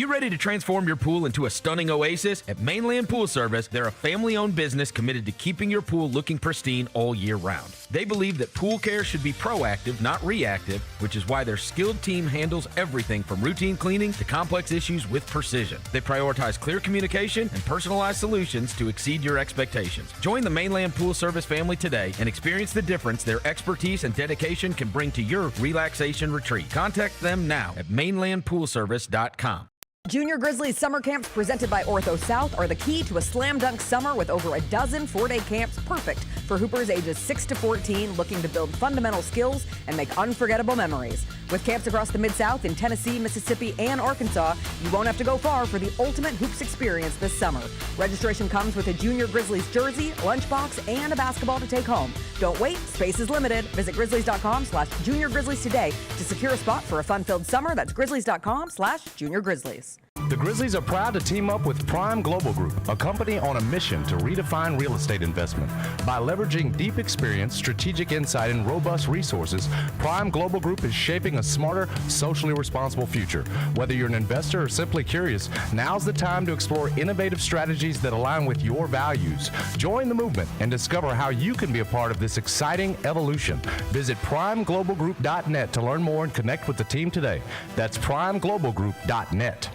you ready to transform your pool into a stunning oasis? At Mainland Pool Service, they're a family-owned business committed to keeping your pool looking pristine all year round. They believe that pool care should be proactive, not reactive, which is why their skilled team handles everything from routine cleaning to complex issues with precision. They prioritize clear communication and personalized solutions to exceed your expectations. Join the Mainland Pool Service family today and experience the difference their expertise and dedication can bring to your relaxation retreat. Contact them now at mainlandpoolservice.com. Junior Grizzlies summer camps presented by Ortho South are the key to a slam dunk summer with over a dozen 4-day camps perfect for hoopers ages 6 to 14 looking to build fundamental skills and make unforgettable memories. With camps across the Mid-South in Tennessee, Mississippi, and Arkansas, you won't have to go far for the ultimate hoops experience this summer. Registration comes with a Junior Grizzlies jersey, lunchbox, and a basketball to take home. Don't wait, space is limited. Visit grizzlies.com/juniorgrizzlies today to secure a spot for a fun-filled summer. That's grizzlies.com/juniorgrizzlies. The Grizzlies are proud to team up with Prime Global Group, a company on a mission to redefine real estate investment. By leveraging deep experience, strategic insight, and robust resources, Prime Global Group is shaping a smarter, socially responsible future. Whether you're an investor or simply curious, now's the time to explore innovative strategies that align with your values. Join the movement and discover how you can be a part of this exciting evolution. Visit primeglobalgroup.net to learn more and connect with the team today. That's primeglobalgroup.net.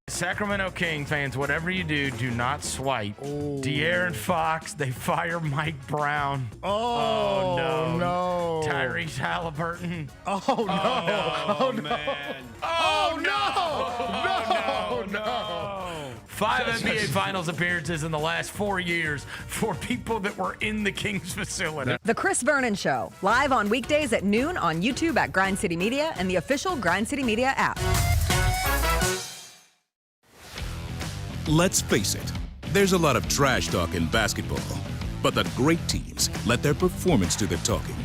Sacramento King fans, whatever you do, do not swipe. De'Aaron Fox, they fire Mike Brown. Oh, no. Tyrese Halliburton. Oh, no. Oh, no. Man. Oh, no. 5 NBA Finals appearances in the last 4 years for people that were in the Kings facility. The Chris Vernon Show, live on weekdays at noon on YouTube at Grind City Media and the official Grind City Media app. Let's face it, there's a lot of trash talk in basketball, but the great teams let their performance do the talking.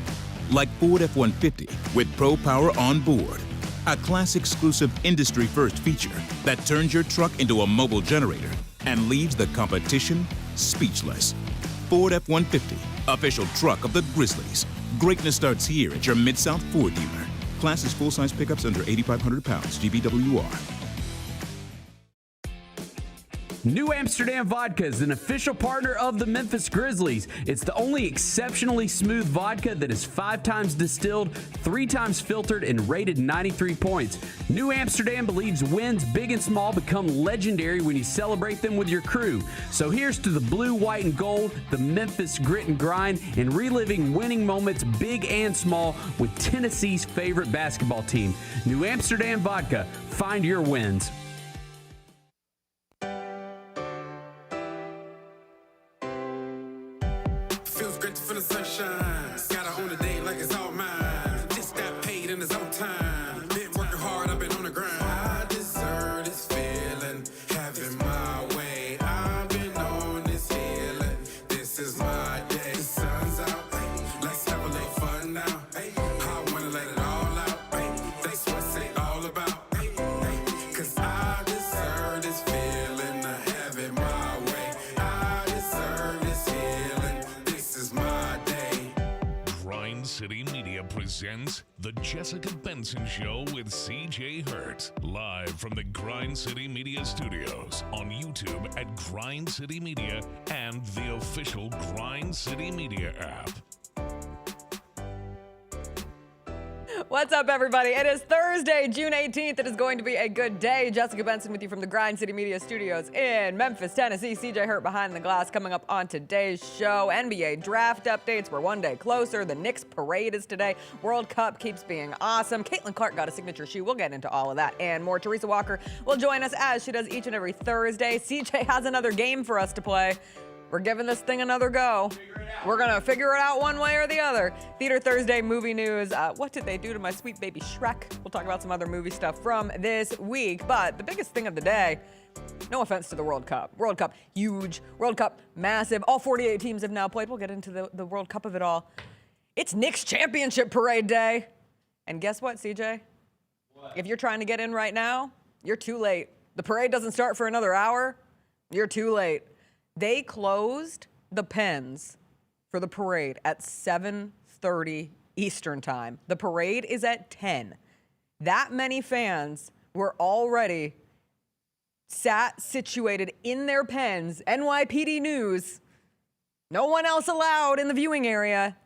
Like Ford F-150 with Pro Power on board, a class-exclusive industry-first feature that turns your truck into a mobile generator and leaves the competition speechless. Ford F-150, official truck of the Grizzlies. Greatness starts here at your Mid-South Ford dealer. Class is full-size pickups under 8,500 pounds, GVWR. New Amsterdam Vodka is an official partner of the Memphis Grizzlies. It's the only exceptionally smooth vodka that is 5 times distilled, 3 times filtered, and rated 93 points. New Amsterdam believes wins big and small become legendary when you celebrate them with your crew. So here's to the blue, white, and gold, the Memphis grit and grind, and reliving winning moments big and small with Tennessee's favorite basketball team. New Amsterdam Vodka. Find your wins. Presents The Jessica Benson Show with CJ Hurt, live from the Grind City Media Studios on YouTube at Grind City Media and the official Grind City Media app. What's up, everybody? It is Thursday, June 18th. It is going to be a good day. Jessica Benson with you from the Grind City Media Studios in Memphis, Tennessee. CJ Hurt behind the glass. Coming up on today's show, NBA draft updates. We're one day closer. The Knicks Parade is today. World Cup keeps being awesome. Caitlin Clark got a signature shoe. We'll get into all of that and more. Teresa Walker will join us as she does each and every Thursday. CJ has another game for us to play. We're giving this thing another go. We're going to figure it out one way or the other. Theater Thursday movie news. What did they do to my sweet baby Shrek? We'll talk about some other movie stuff from this week. But the biggest thing of the day, no offense to the World Cup. World Cup, huge. World Cup, massive. All 48 teams have now played. We'll get into the World Cup of it all. It's Knicks Championship Parade Day. And guess what, CJ? What? If you're trying to get in right now, you're too late. The parade doesn't start for another hour. You're too late. They closed the pens for the parade at 7:30 Eastern time. The parade is at 10. That many fans were already sat situated in their pens, NYPD News, situated in their pens, NYPD News, no one else allowed in the viewing area.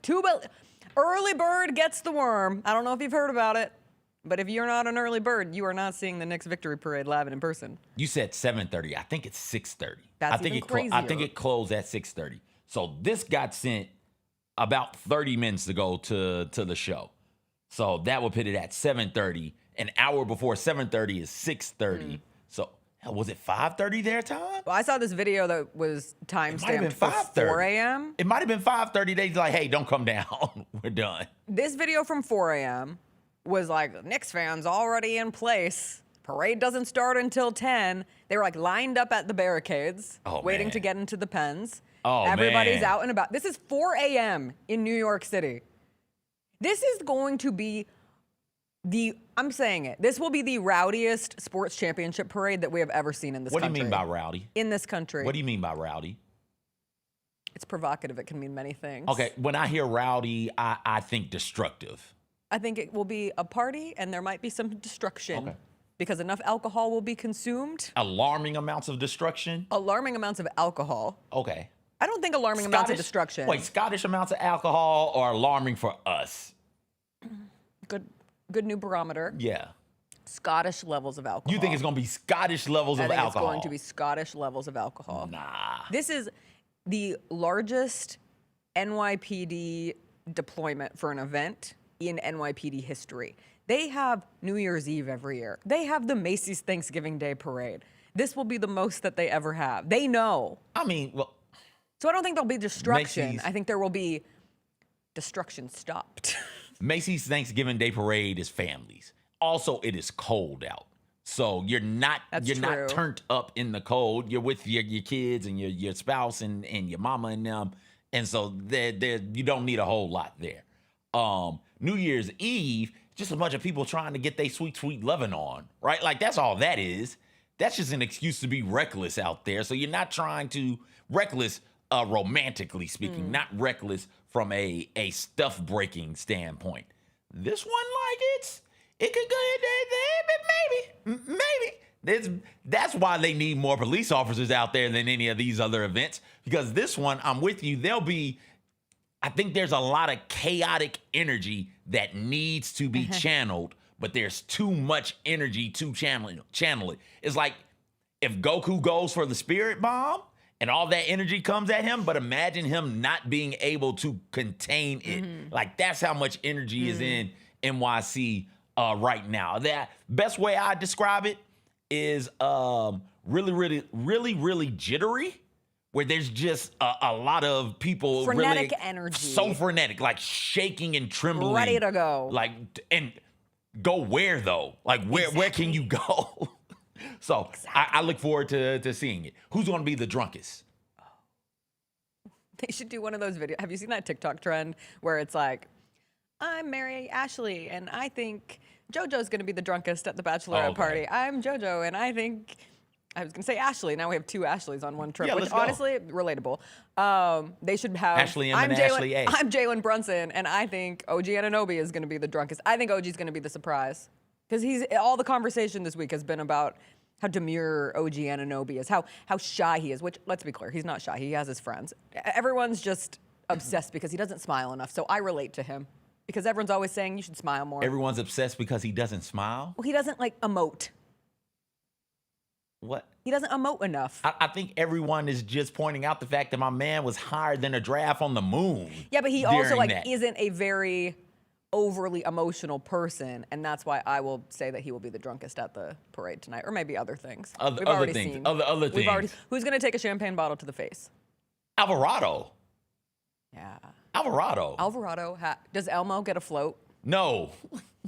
Early bird gets the worm. I don't know if you've heard about it, but if you're not an early bird, you are not seeing the Knicks victory parade live and in person. You said 7:30. I think it's 6:30. That's I think even crazier. I think it closed at 6:30. So this got sent about 30 minutes ago to the show. So that would put it at 7:30. An hour before 7:30 is 6:30. So was it 5:30 their time? Well, I saw this video that was timestamped for 4 a.m. It might have been 5:30. They like, hey, don't come down. We're done. This video from 4 a.m. was like, Knicks fans already in place. Parade doesn't start until 10. They were like lined up at the barricades, waiting to get into the pens. Everybody's out and about. This is 4 a.m. in New York City. This is going to be I'm saying it, this will be the rowdiest sports championship parade that we have ever seen in this country. What do you mean by rowdy? In this country. What do you mean by rowdy? It's provocative. It can mean many things. Okay, when I hear rowdy, I think destructive. I think it will be a party and there might be some destruction. Okay. Because enough alcohol will be consumed. Alarming amounts of destruction? Alarming amounts of alcohol. Okay. I don't think alarming amounts of destruction. Wait, Scottish amounts of alcohol are alarming for us? Good new barometer. Yeah. Scottish levels of alcohol. You think it's going to be Scottish levels of alcohol? It's going to be Scottish levels of alcohol. Nah. This is the largest NYPD deployment for an event in NYPD history. They have New Year's Eve every year. They have the Macy's Thanksgiving Day Parade. This will be the most that they ever have. They know. I mean, well. So I don't think there'll be destruction. Macy's. I think there will be destruction stopped. Macy's Thanksgiving Day Parade is families. Also, it is cold out. So you're not turned up in the cold. You're with your kids and your spouse and your mama and them. And so you don't need a whole lot there. New Year's Eve, just a bunch of people trying to get their sweet, sweet loving on, right? Like, that's all that is. That's just an excuse to be reckless out there. So you're not trying to, reckless romantically speaking, not reckless from a stuff breaking standpoint. This one, like, it could go, maybe. That's why they need more police officers out there than any of these other events. Because this one, I'm with you, I think there's a lot of chaotic energy that needs to be channeled, but there's too much energy to channel it. It's like if Goku goes for the spirit bomb and all that energy comes at him, but imagine him not being able to contain it. Like, that's how much energy is in NYC right now. That best way I describe it is really jittery. Where there's just a lot of people frenetic energy. So frenetic, like shaking and trembling. Ready to go. Like, and go where though? Like, where can you go? So I look forward to seeing it. Who's going to be the drunkest? They should do one of those videos. Have you seen that TikTok trend where it's like, I'm Mary Ashley, and I think JoJo's going to be the drunkest at the bachelorette party. I'm JoJo, and I think... I was going to say Ashley. Now we have two Ashleys on one trip, yeah, which honestly, relatable. They should have... Ashley M and Ashley A. I'm Jalen Brunson, and I think OG Anunoby is going to be the drunkest. I think OG's going to be the surprise. Because all the conversation this week has been about how demure OG Anunoby is, how shy he is, which, let's be clear, he's not shy. He has his friends. Everyone's just obsessed because he doesn't smile enough, so I relate to him. Because everyone's always saying you should smile more. Everyone's obsessed because he doesn't smile? Well, he doesn't, like, emote. What? He doesn't emote enough. I think everyone is just pointing out the fact that my man was higher than a giraffe on the moon. Yeah, but he also isn't a very overly emotional person, and that's why I will say that he will be the drunkest at the parade tonight, or maybe other things. Other things. Who's going to take a champagne bottle to the face? Alvarado. Yeah. Alvarado. Does Elmo get a float? No.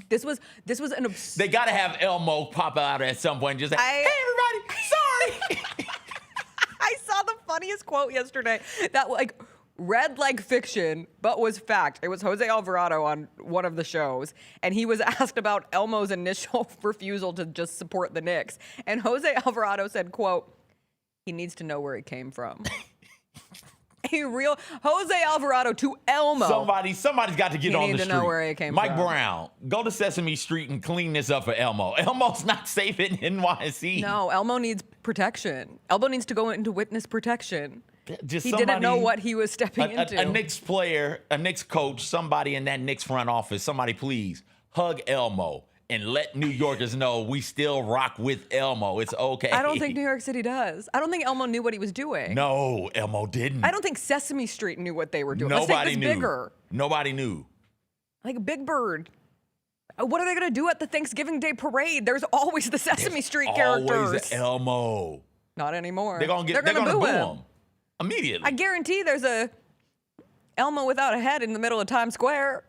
This was an They got to have Elmo pop out at some point and just say, hey, everybody, sorry. I saw the funniest quote yesterday that, like, read like fiction, but was fact. It was Jose Alvarado on one of the shows, and he was asked about Elmo's initial refusal to just support the Knicks. And Jose Alvarado said, quote, he needs to know where it came from. A real Jose Alvarado to Elmo. Somebody's got to get on the street. You need to know where he came Mike from. Brown, go to Sesame Street and clean this up for Elmo. Elmo's not safe in NYC. No, Elmo needs protection. Elmo needs to go into witness protection. Just he didn't know what he was stepping into. A Knicks player, a Knicks coach, somebody in that Knicks front office, somebody please hug Elmo and let New Yorkers know we still rock with Elmo. It's okay. I don't think New York City does. I don't think Elmo knew what he was doing. No, Elmo didn't. I don't think Sesame Street knew what they were doing. Nobody knew. Bigger. Nobody knew. Like Big Bird. What are they going to do at the Thanksgiving Day parade? There's always the Sesame Street characters. Always Elmo. Not anymore. They're gonna boo him immediately. I guarantee there's a Elmo without a head in the middle of Times Square.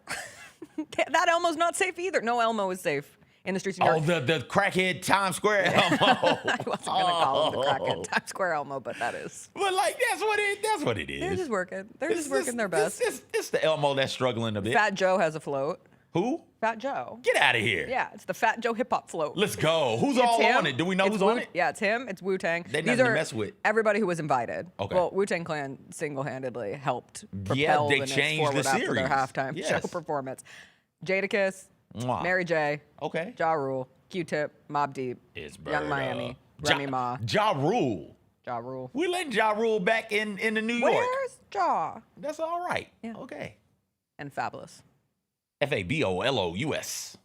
That Elmo's not safe either. No Elmo is safe in the streets of New York. Oh, the crackhead Times Square Elmo. I wasn't gonna call him the crackhead Times Square Elmo, but that is. But like that's what it is. They're just working. They're just working their best. It's the Elmo that's struggling a bit. Fat Joe has a float. Who? Fat Joe. Get out of here. Yeah, it's the Fat Joe hip hop float. Let's go. Who's all on it? Do we know who's on it? Yeah, it's him. It's Wu-Tang. They nothing to mess with. Everybody who was invited. Okay. Well, Wu-Tang Clan single-handedly helped propel they the Knicks changed forward the after their series. halftime Yes. show performance. Jadakiss, Mwah. Mary J, Okay. Ja Rule, Q-Tip, Mobb Deep, It's Young Miami, Remy Ma, Ja Rule. Ja Rule. We're letting Ja Rule back in the New York. Where's Ja? That's all right. Yeah. Okay. And Fabulous. Fabolous.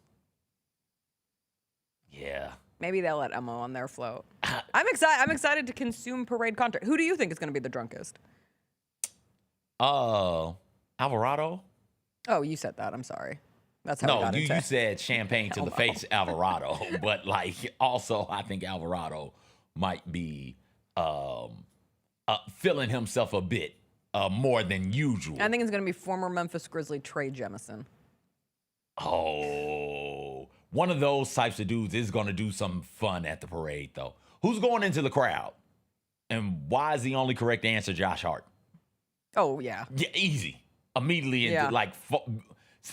Yeah. Maybe they'll let Elmo on their float. I'm excited. I'm excited to consume parade content. Who do you think is going to be the drunkest? Alvarado? Oh, you said that. I'm sorry. That's how we No, got into you it. said champagne to the face, Alvarado. But like, also, I think Alvarado might be feeling himself a bit more than usual. I think it's going to be former Memphis Grizzly Trey Jemison. Oh, one of those types of dudes is going to do some fun at the parade, though. Who's going into the crowd? And why is the only correct answer Josh Hart? Oh, yeah. Yeah, easy. Immediately into Yeah.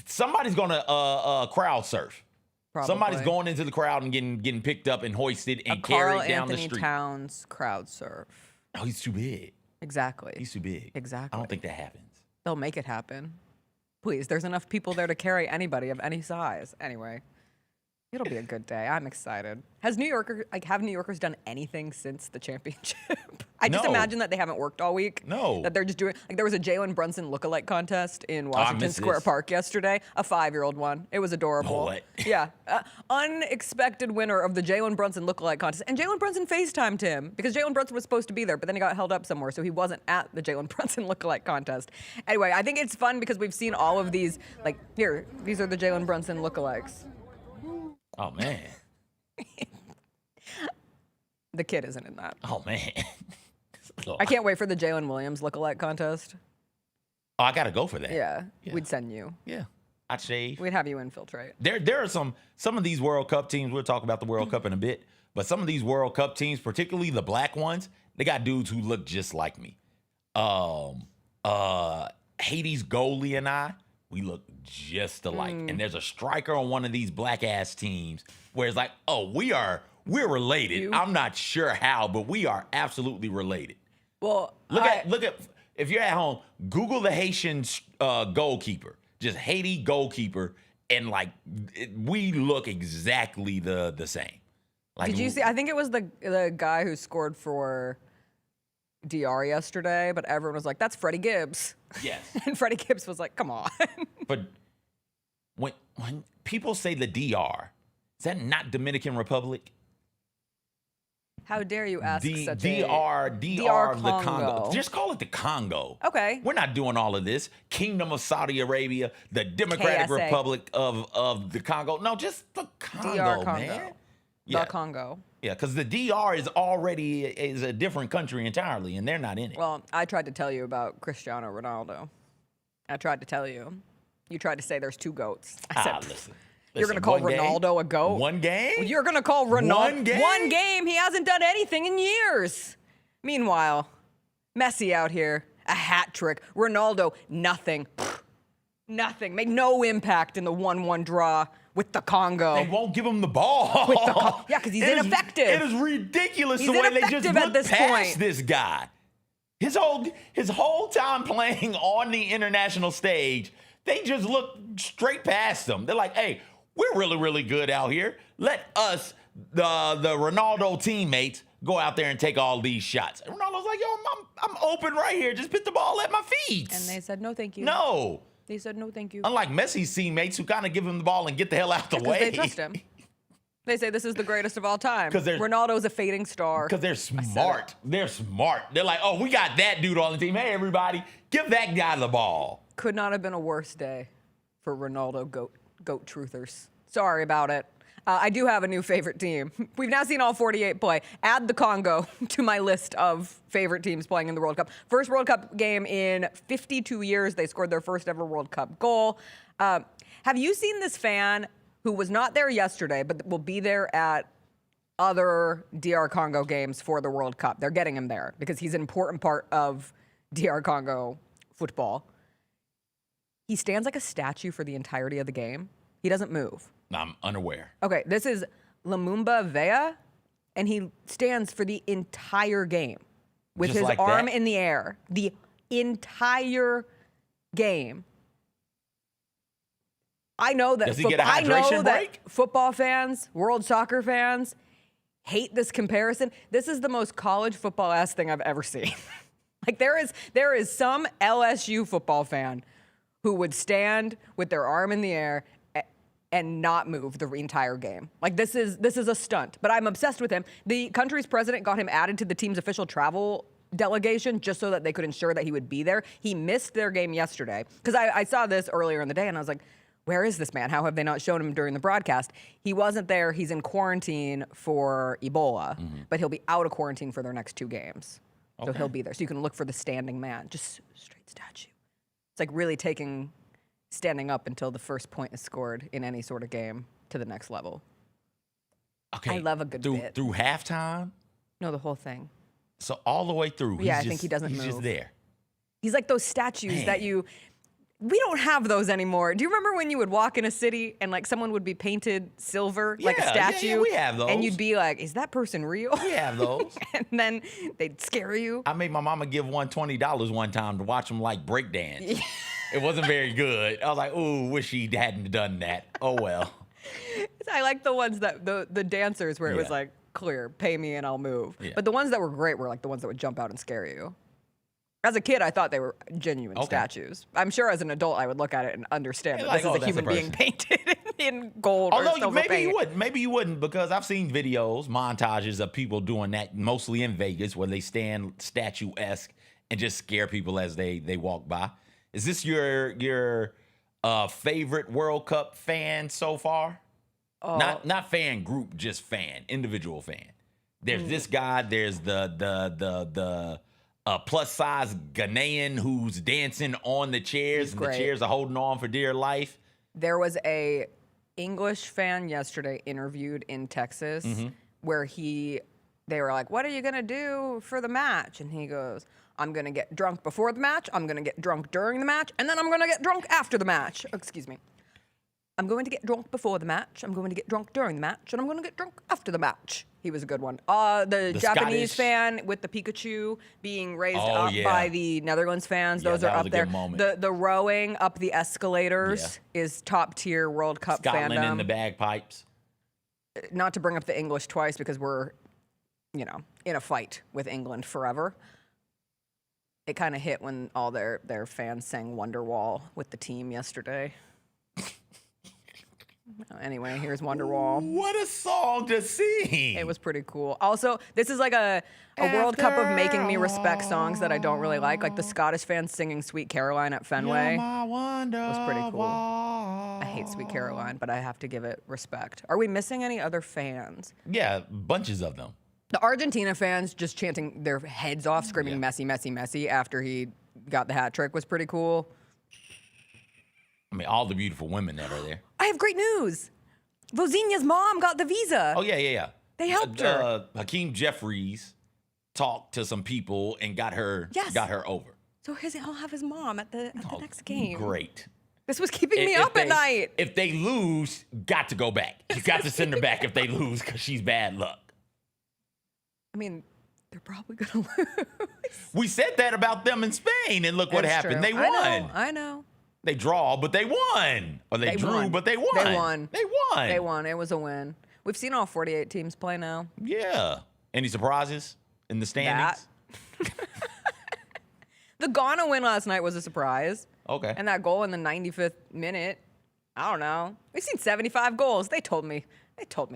somebody's going to crowd surf. Probably. Somebody's going into the crowd and getting picked up and hoisted and Carl carried down the Anthony street. Towns crowd surf. Oh, he's too big. Exactly. He's too big. Exactly. I don't think that happens. They'll make it happen. Please, there's enough people there to carry anybody of any size. Anyway, it'll be a good day. I'm excited. Have New Yorkers done anything since the championship? I just No. imagine that they haven't worked all week. No. That they're just doing, like there was a Jalen Brunson lookalike contest in Washington missed Square this. Park yesterday. A 5-year-old one. It was adorable. What? Yeah. Unexpected winner of the Jalen Brunson lookalike contest. And Jalen Brunson FaceTimed him because Jalen Brunson was supposed to be there, but then he got held up somewhere, so he wasn't at the Jalen Brunson lookalike contest. Anyway, I think it's fun because we've seen all of these, like, here, these are the Jalen Brunson lookalikes. Oh, man. The kid isn't in that. Oh, man. I can't wait for the Jalen Williams lookalike contest. Oh, I got to go for that. Yeah, we'd send you. Yeah. I'd shave. We'd have you infiltrate. There are some of these World Cup teams, we'll talk about the World Cup in a bit, but some of these World Cup teams, particularly the black ones, they got dudes who look just like me. Haiti's goalie and I, we look just alike. And there's a striker on one of these black ass teams where it's like, oh, we're related. I'm not sure how, but we are absolutely related. Well, Look at if you're at home, Google the Haitian goalkeeper, just Haiti goalkeeper, and like we look exactly the same. Like, did you see? I think it was the guy who scored for DR yesterday, but everyone was like, "That's Freddie Gibbs." Yes. And Freddie Gibbs was like, "Come on." But when people say the DR, is that not Dominican Republic? How dare you ask such DR a of the Congo. Congo. Just call it the Congo. Okay. We're not doing all of this. Kingdom of Saudi Arabia, the Democratic KSA. Republic of the Congo. No, just the Congo, DR Congo. man. The Congo. Yeah, because the DR is a different country entirely, and they're not in it. Well, I tried to tell you about Cristiano Ronaldo. I tried to tell you. You tried to say there's two goats. I said, listen. You're going to call one game? Ronaldo a goat? One game? You're going to call Ronaldo One game? One game? He hasn't done anything in years. Meanwhile, Messi out here, a hat trick. Ronaldo, nothing. Nothing. Made no impact in the 1-1 draw with the Congo. They won't give him the ball. Yeah, because he's It is- ineffective. It is ridiculous He's the way they just ineffective at look this past point. this guy. His whole time playing on the international stage, they just look straight past him. They're like, hey, we're really, really good out here. Let us, the Ronaldo teammates, go out there and take all these shots. And Ronaldo's like, yo, I'm open right here. Just put the ball at my feet. And they said, no, thank you. No. They said, no, thank you. Unlike Messi's teammates who kind of give him the ball and get the hell out the way. They trust him. They say this is the greatest of all time. Because Ronaldo's a fading star. Because they're smart. They're smart. They're like, oh, we got that dude on the team. Hey, everybody, give that guy the ball. Could not have been a worse day for Ronaldo goat truthers. Sorry about it. I do have a new favorite team. We've now seen all 48 play. Add the Congo to my list of favorite teams playing in the World Cup. First World Cup game in 52 years. They scored their first ever World Cup goal. Have you seen this fan who was not there yesterday, but will be there at other DR Congo games for the World Cup? They're getting him there because he's an important part of DR Congo football. He stands like a statue for the entirety of the game. He doesn't move. I'm unaware. Okay, this is Lumumba Vea, and he stands for the entire game with Just his like arm that? in the air. The entire game. I know that Does he get a hydration break? Football fans, world soccer fans hate this comparison. This is the most college football-ass thing I've ever seen. Like there is some LSU football fan who would stand with their arm in the air and not move the entire game. Like this is a stunt, but I'm obsessed with him. The country's president got him added to the team's official travel delegation just so that they could ensure that he would be there. He missed their game yesterday because I saw this earlier in the day and I was like, where is this man? How have they not shown him during the broadcast? He wasn't there. He's in quarantine for Ebola, but he'll be out of quarantine for their next 2 games. So he'll be there. So you can look for the standing man, just straight statue. It's like really standing up until the first point is scored in any sort of game to the next level. Okay. I love a good bit. Through halftime? No, the whole thing. So all the way through. Yeah, I think he doesn't He's move. just there. He's like those statues that we don't have those anymore. Do you remember when you would walk in a city and like someone would be painted silver, like a statue? Yeah, we have those. And you'd be like, is that person real? We have those. And then they'd scare you. I made my mama give one $20 one time to watch him like break dance. It wasn't very good. I was like, ooh, wish he hadn't done that. Oh, well. I like the ones that, the dancers where it was like, clear, pay me and I'll move. Yeah. But the ones that were great were like the ones that would jump out and scare you. As a kid, I thought they were genuine statues. I'm sure as an adult, I would look at it and understand that this is a human being painted in gold or silver maybe paint. you wouldn't. Maybe you wouldn't because I've seen videos, montages of people doing that, mostly in Vegas, where they stand statuesque and just scare people as they walk by. Is this your favorite World Cup fan so far? Not fan group, just fan, individual fan. There's this guy. There's the plus size Ghanaian who's dancing on the chairs, and the chairs are holding on for dear life. There was a English fan yesterday interviewed in Texas where they were like, what are you going to do for the match? And he goes, I'm going to get drunk before the match, I'm going to get drunk during the match, and then I'm going to get drunk after the match. Excuse me. I'm going to get drunk before the match, I'm going to get drunk during the match, and I'm going to get drunk after the match. He was a good one. The Japanese fan with the Pikachu being raised up by the Netherlands fans. Those are up there. The rowing up the escalators is top tier World Cup Scotland fandom. in the bagpipes. Not to bring up the English twice because we're, in a fight with England forever. It kind of hit when all their fans sang Wonderwall with the team yesterday. Anyway, here's Wonderwall. What a song to sing. It was pretty cool. Also, this is like a World Cup of making me respect songs that I don't really like the Scottish fans singing Sweet Caroline at Fenway. Was pretty cool. I hate Sweet Caroline, but I have to give it respect. Are we missing any other fans? Yeah, bunches of them. The Argentina fans just chanting their heads off, screaming Messi, Messi, Messi after he got the hat trick was pretty cool. I mean, all the beautiful women that are there. I have great news. Vozinha's mom got the visa. Oh, yeah. They helped her. Hakeem Jeffries talked to some people and got her over. So he'll have his mom at the next game. Great. This was keeping me up at night. If they lose, got to go back. You got to send her back if they lose because she's bad luck. I mean, they're probably going to lose. We said that about them in Spain, and look what That's happened. true. They won. I know. They draw, but they won. Or they drew, won. but they won. They won. They won. They won. It was a win. We've seen all 48 teams play now. Yeah. Any surprises in the standings? The Ghana win last night was a surprise. Okay. And that goal in the 95th minute, I don't know. We've seen 75 goals. They told me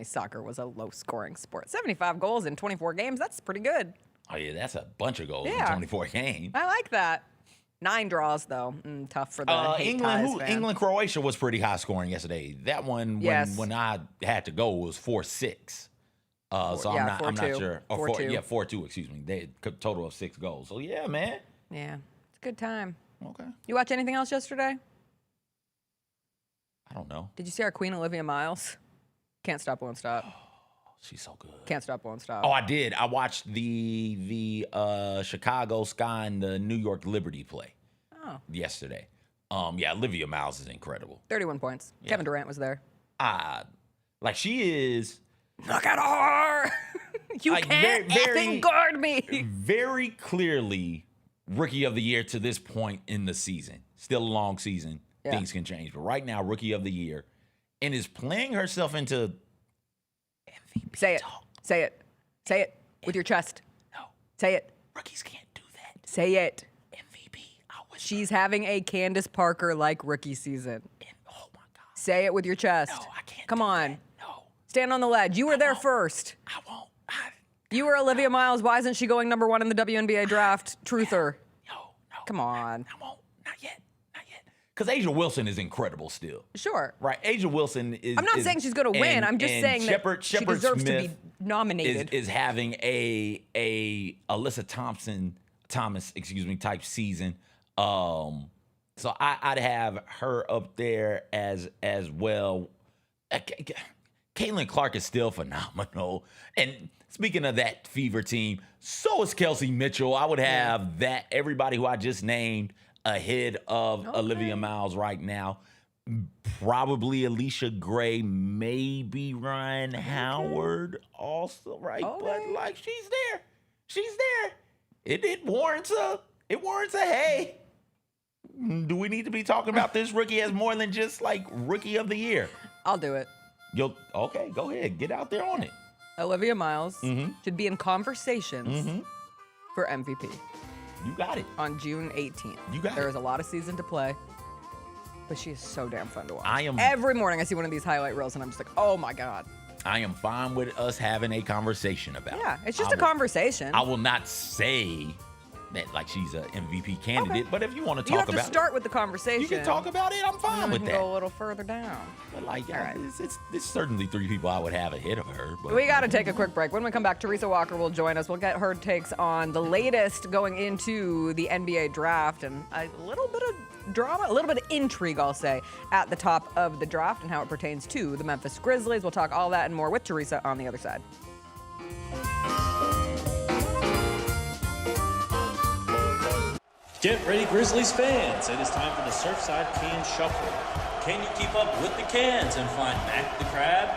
soccer was a low-scoring sport. 75 goals in 24 games, that's pretty good. Oh, yeah, that's a bunch of goals in Yeah. 24 games. I like that. 9 draws, though. Tough for the England, Croatia was pretty high scoring yesterday. That one, Yes. when I had to go, was 4-6. So I'm not sure. 4-2. 4-2, excuse me. They had a total of 6 goals. So, yeah, man. Yeah, it's a good time. Okay. You watch anything else yesterday? I don't know. Did you see our queen, Olivia Miles? Can't stop, won't stop. She's so good. Can't stop, won't stop. Oh, I did. I watched the Chicago Sky and the New York Liberty play yesterday. Yeah, Olivia Miles is incredible. 31 points. Yeah. Kevin Durant was there. Like she is. Look at her! You like, can't effing guard me. Very clearly, rookie of the year to this point in the season. Still a long season. Yeah. Things can change. But right now, rookie of the year. And is playing herself into MVP Say it. talk. Say it. Say it with your chest. No. Say it. Rookies can't do that. Say it. MVP. She's having a Candace Parker-like rookie season. Oh, my God. Say it with your chest. No, I can't. Come on. That. No. Stand on the ledge. You were there first. I won't. You were Olivia Miles. Why isn't she going number 1 in the WNBA draft? Truther. No. Come on. I won't. Not yet. Because Asia Wilson is incredible still. Sure. Right. Asia Wilson is. I'm not saying she's going to win. I'm just saying that she deserves Smith to be nominated. Is having a Alyssa Thomas, type season. So I'd have her up there as well. Caitlin Clark is still phenomenal. And speaking of that Fever team, so is Kelsey Mitchell. I would have that everybody who I just named ahead of Olivia Miles right now. Probably Alicia Gray, maybe Ryan Howard also, right? But like she's there. It warrants a hey. Do we need to be talking about this rookie as more than just like rookie of the year? I'll do it. Okay, go ahead. Get out there on it. Olivia Miles should be in conversations for MVP. You got it. On June 18th. You got it. There is a lot of season to play, but she is so damn fun to watch. Every morning I see one of these highlight reels and I'm just like, oh my God. I am fine with us having a conversation about it. Yeah, it's just a conversation. I will not say that like she's an MVP candidate, but if you want to talk about it. You have to start with the conversation. You can talk about it. I'm fine with that. Go a little further down. But like, it's certainly 3 people I would have ahead of her. But we got to take a quick break. When we come back, Teresa Walker will join us. We'll get her takes on the latest going into the NBA draft and a little bit of drama, a little bit of intrigue, I'll say, at the top of the draft and how it pertains to the Memphis Grizzlies. We'll talk all that and more with Teresa on the other side. Get ready, Grizzlies fans. It is time for the Surfside Can Shuffle. Can you keep up with the cans and find Mac the Crab?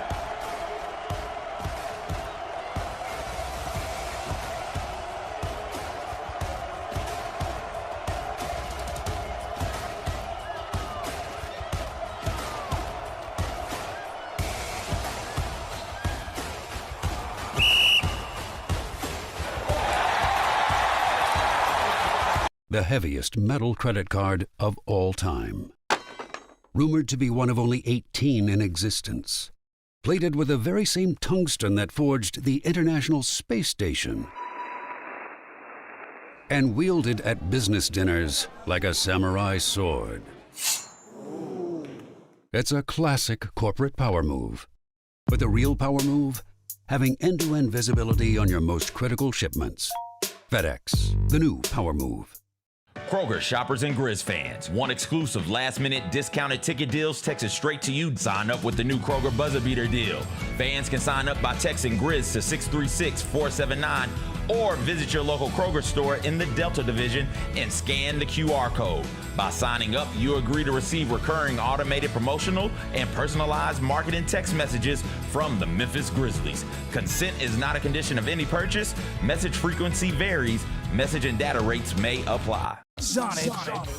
The heaviest metal credit card of all time. Rumored to be one of only 18 in existence. Plated with the very same tungsten that forged the International Space Station. And wielded at business dinners like a samurai sword. It's a classic corporate power move. But the real power move? Having end-to-end visibility on your most critical shipments. FedEx, the new power move. Kroger shoppers and Grizz fans. Want exclusive last-minute discounted ticket deals texted straight to you? Sign up with the new Kroger Buzzer Beater deal. Fans can sign up by texting Grizz to 636-479 or visit your local Kroger store in the Delta Division and scan the QR code. By signing up, you agree to receive recurring automated promotional and personalized marketing text messages from the Memphis Grizzlies. Consent is not a condition of any purchase. Message frequency varies. Message and data rates may apply. Sonic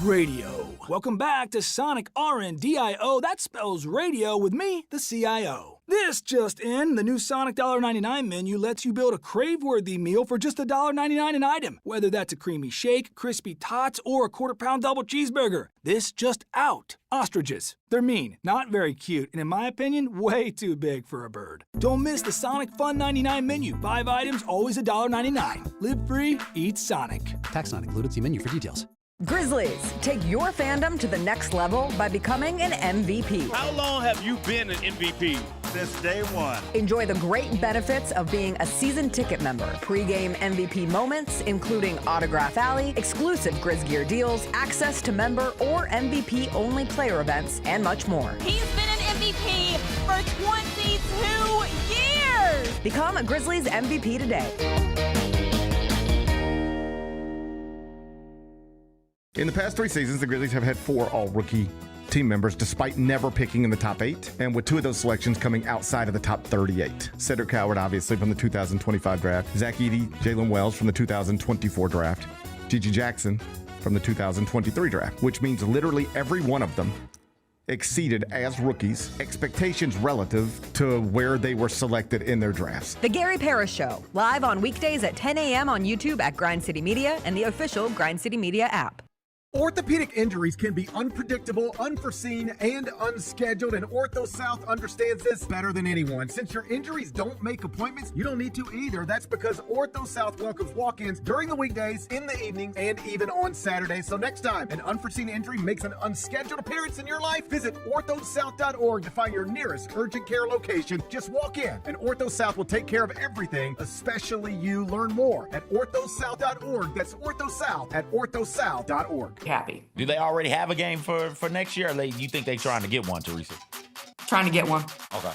Radio. Welcome back to Sonic RNDIO. That spells radio with me, the CIO. This just in, the new Sonic $1.99 menu lets you build a crave-worthy meal for just $1.99 an item. Whether that's a creamy shake, crispy tots, or a quarter-pound double cheeseburger. This just out. Ostriches. They're mean, not very cute, and in my opinion, way too big for a bird. Don't miss the Sonic Fun 99 menu. 5 items, always $1.99. Live free, eat Sonic. Tax not included. See menu for details. Grizzlies, take your fandom to the next level by becoming an MVP. How long have you been an MVP? Since day one. Enjoy the great benefits of being a season ticket member. Pre-game MVP moments, including Autograph Alley, exclusive Grizz Gear deals, access to member or MVP-only player events, and much more. He's been an MVP for 22 years! Become a Grizzlies MVP today. In the past 3 seasons, the Grizzlies have had 4 all-rookie team members despite never picking in the top 8, and with 2 of those selections coming outside of the top 38. Cedric Howard, obviously, from the 2025 draft. Zach Edey, Jalen Wells from the 2024 draft. Gigi Jackson from the 2023 draft, which means literally every one of them exceeded as rookies expectations relative to where they were selected in their drafts. The Gary Parrish Show, live on weekdays at 10 a.m. on YouTube at Grind City Media and the official Grind City Media app. Orthopedic injuries can be unpredictable, unforeseen, and unscheduled, and Ortho South understands this better than anyone. Since your injuries don't make appointments, you don't need to either. That's because Ortho South welcomes walk-ins during the weekdays, in the evenings, and even on Saturdays. So next time an unforeseen injury makes an unscheduled appearance in your life, visit orthosouth.org to find your nearest urgent care location. Just walk in, and Ortho South will take care of everything, especially you. Learn more at orthosouth.org. That's Orthosouth at orthosouth.org. Happy. Do they already have a game for next year, or you think they're trying to get one, Teresa? Trying to get one. Okay.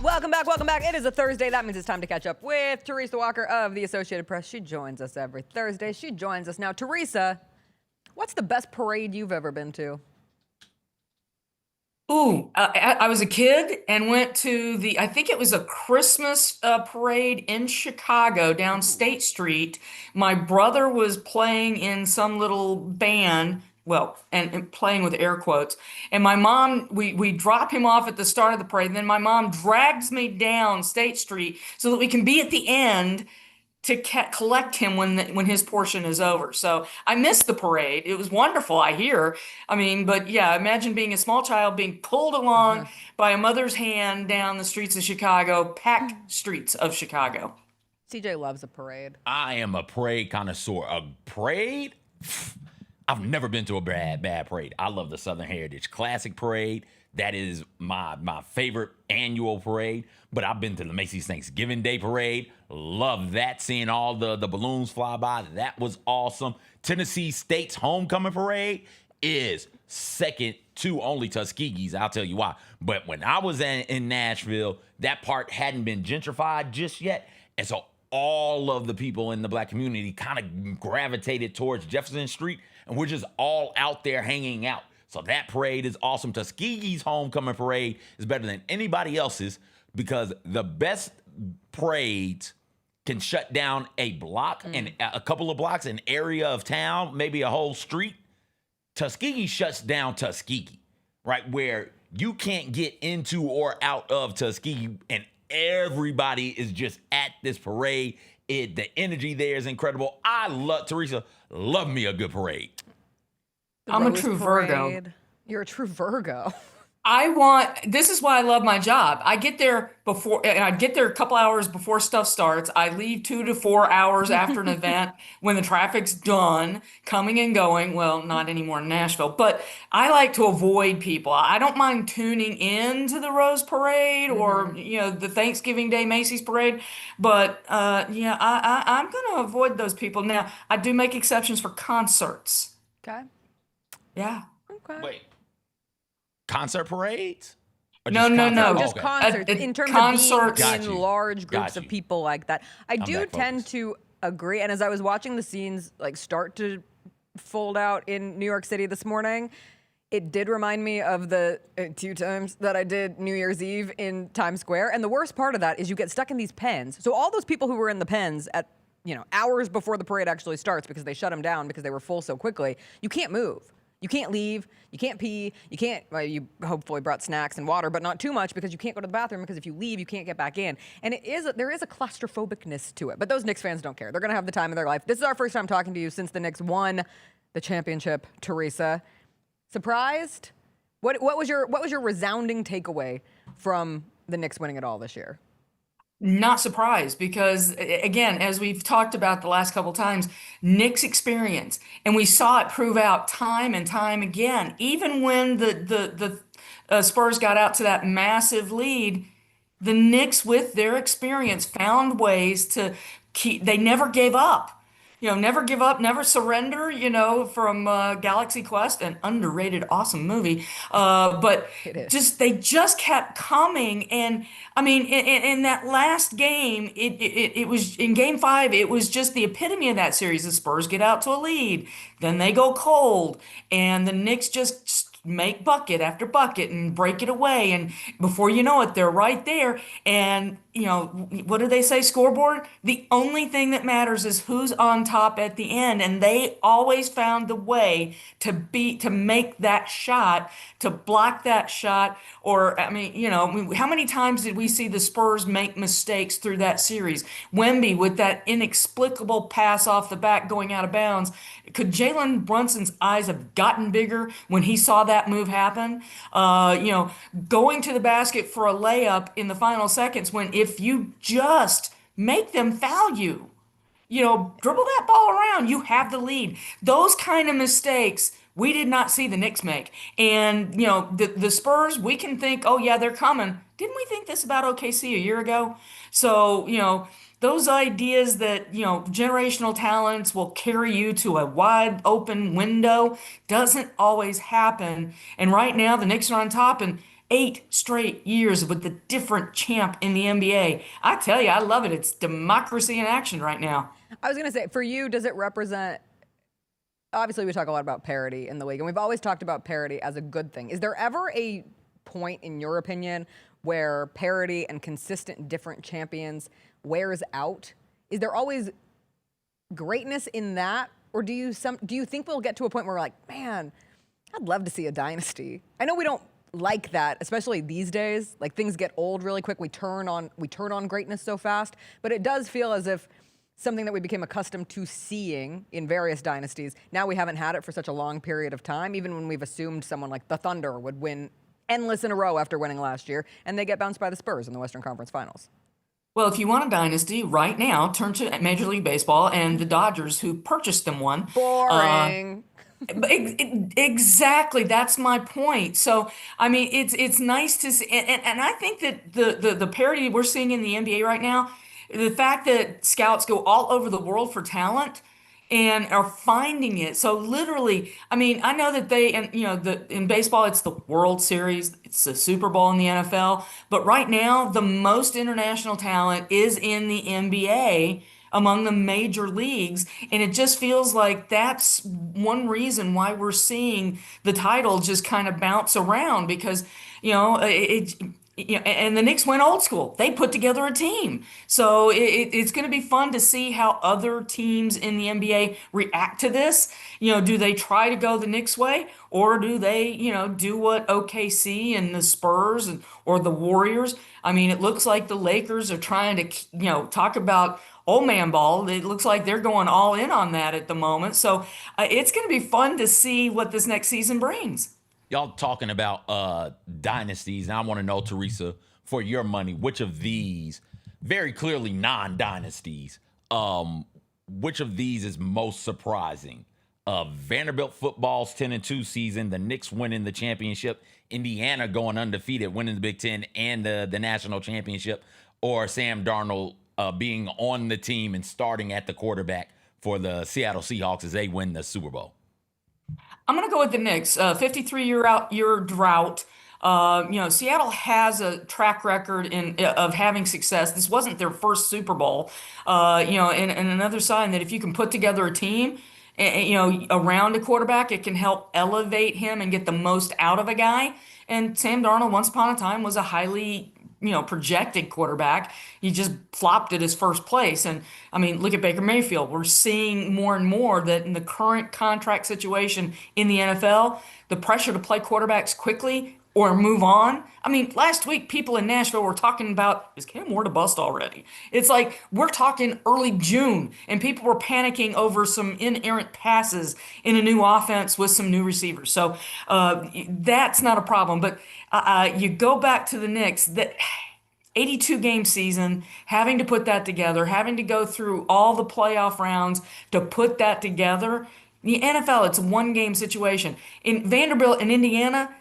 Welcome back. It is a Thursday. That means it's time to catch up with Teresa Walker of the Associated Press. She joins us every Thursday. She joins us now. Teresa, what's the best parade you've ever been to? I was a kid and went to I think it was a Christmas parade in Chicago down State Street. My brother was playing in some little band, and playing with air quotes. And my mom, we drop him off at the start of the parade, and then my mom drags me down State Street so that we can be at the end to collect him when his portion is over. So I missed the parade. It was wonderful, I hear. But yeah, imagine being a small child being pulled along by a mother's hand down the streets of Chicago, packed streets of Chicago. CJ loves a parade. I am a parade connoisseur. A parade? I've never been to a bad parade. I love the Southern Heritage Classic Parade. That is my favorite annual parade. But I've been to the Macy's Thanksgiving Day Parade. Love that, seeing all the balloons fly by. That was awesome. Tennessee State's Homecoming Parade is second to only Tuskegee's. I'll tell you why. But when I was in Nashville, that part hadn't been gentrified just yet. And so all of the people in the black community kind of gravitated towards Jefferson Street. And we're just all out there hanging out. So that parade is awesome. Tuskegee's Homecoming Parade is better than anybody else's because the best parades can shut down a block and a couple of blocks, an area of town, maybe a whole street. Tuskegee shuts down Tuskegee, right? Where you can't get into or out of Tuskegee and everybody is just at this parade. The energy there is incredible. Teresa, love me a good parade. I'm a true Virgo. You're a true Virgo. This is why I love my job. I get there a couple hours before stuff starts. I leave 2 to 4 hours after an event when the traffic's done, coming and going. Well, not anymore in Nashville, but I like to avoid people. I don't mind tuning in to the Rose Parade or, the Thanksgiving Day Macy's Parade, but I'm going to avoid those people. Now, I do make exceptions for concerts. Okay. Yeah. Okay. Wait. Concert parades? No. Just concerts. In terms concerts. of being in large groups of people like that. I do tend to agree. And as I was watching the scenes like start to fold out in New York City this morning, it did remind me of the 2 times that I did New Year's Eve in Times Square. And the worst part of that is you get stuck in these pens. So all those people who were in the pens at hours before the parade actually starts because they shut them down because they were full so quickly, you can't move. You can't leave. You can't pee. You can't, well, you hopefully brought snacks and water, but not too much because you can't go to the bathroom because if you leave, you can't get back in. And there is a claustrophobicness to it. But those Knicks fans don't care. They're going to have the time of their life. This is our first time talking to you since the Knicks won the championship, Teresa. Surprised? What was your resounding takeaway from the Knicks winning it all this year? Not surprised because, again, as we've talked about the last couple times, Knicks experience, and we saw it prove out time and time again. Even when the Spurs got out to that massive lead, the Knicks, with their experience, found ways to keep. They never gave up. Never give up, never surrender, from Galaxy Quest, an underrated, awesome movie. But they just kept coming. And I mean, in that last game, it was in game 5, it was just the epitome of that series. The Spurs get out to a lead, then they go cold, and the Knicks just make bucket after bucket and break it away. And before you know it, they're right there. And, what do they say, scoreboard? The only thing that matters is who's on top at the end. And they always found the way to make that shot, to block that shot. Or, I mean, how many times did we see the Spurs make mistakes through that series? Wemby with that inexplicable pass off the back going out of bounds. Could Jalen Brunson's eyes have gotten bigger when he saw that move happen? Going to the basket for a layup in the final seconds when if you just make them foul you, dribble that ball around, you have the lead. Those kind of mistakes we did not see the Knicks make. And, the Spurs, we can think, oh, yeah, they're coming. Didn't we think this about OKC a year ago? So, those ideas that, generational talents will carry you to a wide open window doesn't always happen. And right now, the Knicks are on top and 8 straight years with the different champ in the NBA. I tell you, I love it. It's democracy in action right now. I was going to say, for you, does it represent, obviously we talk a lot about parity in the league, and we've always talked about parity as a good thing. Is there ever a point, in your opinion, where parity and consistent different champions wears out? Is there always greatness in that? Or do you think we'll get to a point where we're like, man, I'd love to see a dynasty? I know we don't like that, especially these days. Like, things get old really quick. We turn on greatness so fast. But it does feel as if something that we became accustomed to seeing in various dynasties, now we haven't had it for such a long period of time, even when we've assumed someone like the Thunder would win endless in a row after winning last year, and they get bounced by the Spurs in the Western Conference Finals. Well, if you want a dynasty right now, turn to Major League Baseball and the Dodgers, who purchased them one. Boring. Exactly. That's my point. So, I mean, it's nice to see. And I think that the parity we're seeing in the NBA right now, the fact that scouts go all over the world for talent and are finding it. So literally, I mean, I know that in baseball, it's the World Series, it's the Super Bowl in the NFL, but right now, the most international talent is in the NBA among the major leagues. And it just feels like that's one reason why we're seeing the title just kind of bounce around because, and the Knicks went old school. They put together a team. So it's going to be fun to see how other teams in the NBA react to this. Do they try to go the Knicks way, or do they, do what OKC and the Spurs or the Warriors? I mean, it looks like the Lakers are trying to, talk about old man ball. It looks like they're going all in on that at the moment. So it's going to be fun to see what this next season brings. Y'all talking about dynasties, and I want to know, Teresa, for your money, which of these, very clearly non-dynasties, which of these is most surprising? Vanderbilt football's 10-2 season, the Knicks winning the championship, Indiana going undefeated, winning the Big Ten and the national championship, or Sam Darnold being on the team and starting at the quarterback for the Seattle Seahawks as they win the Super Bowl? I'm going to go with the Knicks. 53-year drought. Seattle has a track record of having success. This wasn't their first Super Bowl. And another sign that if you can put together a team, around a quarterback, it can help elevate him and get the most out of a guy. And Sam Darnold, once upon a time, was a highly projected quarterback. He just flopped at his first place. And I mean, look at Baker Mayfield. We're seeing more and more that in the current contract situation in the NFL, the pressure to play quarterbacks quickly or move on. I mean, last week, people in Nashville were talking about, is Cam Ward a bust already? It's like, we're talking early June, and people were panicking over some inerrant passes in a new offense with some new receivers. So that's not a problem. But you go back to the Knicks, that 82-game season, having to put that together, having to go through all the playoff rounds to put that together. The NFL, it's a one-game situation. In Vanderbilt and Indiana,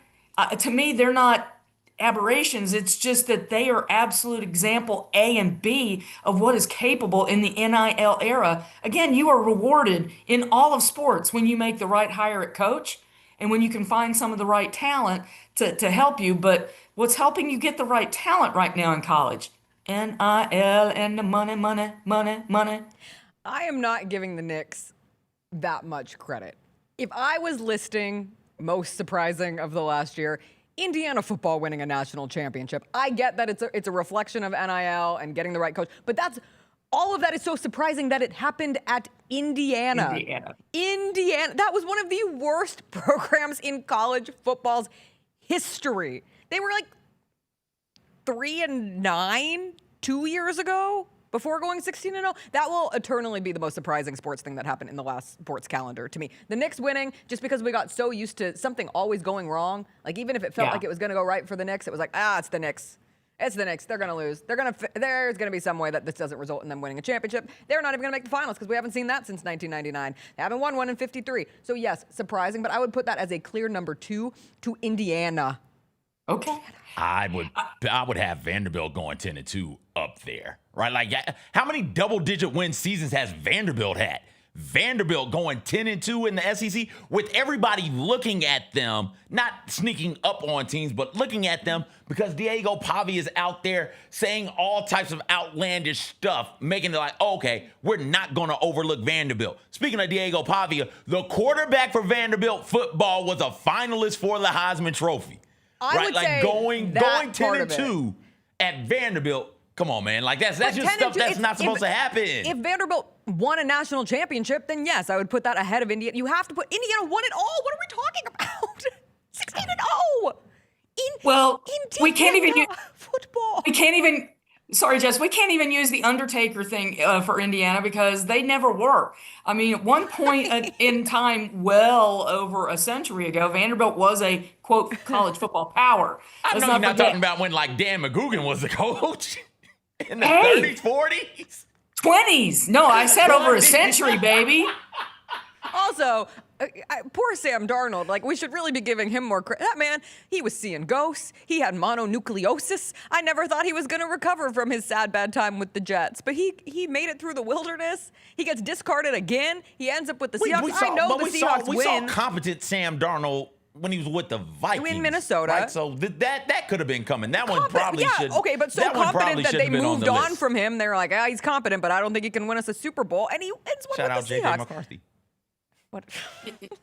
to me, they're not aberrations. It's just that they are absolute example A and B of what is capable in the NIL era. Again, you are rewarded in all of sports when you make the right hire at coach and when you can find some of the right talent to help you. But what's helping you get the right talent right now in college? NIL and the money. I am not giving the Knicks that much credit. If I was listing most surprising of the last year, Indiana football winning a national championship. I get that it's a reflection of NIL and getting the right coach, but all of that is so surprising that it happened at Indiana. Indiana. That was one of the worst programs in college football's history. They were like 3-9 2 years ago before going 16-0. That will eternally be the most surprising sports thing that happened in the last sports calendar to me. The Knicks winning, just because we got so used to something always going wrong. Like, even if it felt like it was going to go right for the Knicks, it was like, it's the Knicks. It's the Knicks. They're going to lose. There's going to be some way that this doesn't result in them winning a championship. They're not even going to make the finals because we haven't seen that since 1999. They haven't won one in 53. So, yes, surprising, but I would put that as a clear number 2 to Indiana. Okay. I would have Vanderbilt going 10-2 up there, right? Like, how many double-digit win seasons has Vanderbilt had? Vanderbilt going 10-2 in the SEC with everybody looking at them, not sneaking up on teams, but looking at them because Diego Pavia is out there saying all types of outlandish stuff, making it like, okay, we're not going to overlook Vanderbilt. Speaking of Diego Pavia, the quarterback for Vanderbilt football was a finalist for the Heisman Trophy. I would say going 10-2 at Vanderbilt. Come on, man. Like, that's just stuff that's not supposed to happen. If Vanderbilt won a national championship, then yes, I would put that ahead of Indiana. You have to put Indiana won it all. What are we talking about? 16-0. Well, we can't even football. Sorry, Jess, we can't even use the Undertaker thing for Indiana because they never were. I mean, at one point in time, well over a century ago, Vanderbilt was a, quote, college football power. I know you're not talking about when, like, Dan McGugin was the coach in the 30s, 40s? 20s. No, I said over a century, baby. Also, poor Sam Darnold. Like, we should really be giving him more credit. That man, he was seeing ghosts. He had mononucleosis. I never thought he was going to recover from his sad, bad time with the Jets. But he made it through the wilderness. He gets discarded again. He ends up with the Seahawks. I know the Seahawks win. We saw competent Sam Darnold when he was with the Vikings. In Minnesota. Right? So that could have been coming. That one probably should. Okay, but so competent that they moved on from him. They're like, he's competent, but I don't think he can win us a Super Bowl. And he ends one Shout out with the Seahawks. J.J. McCarthy. What?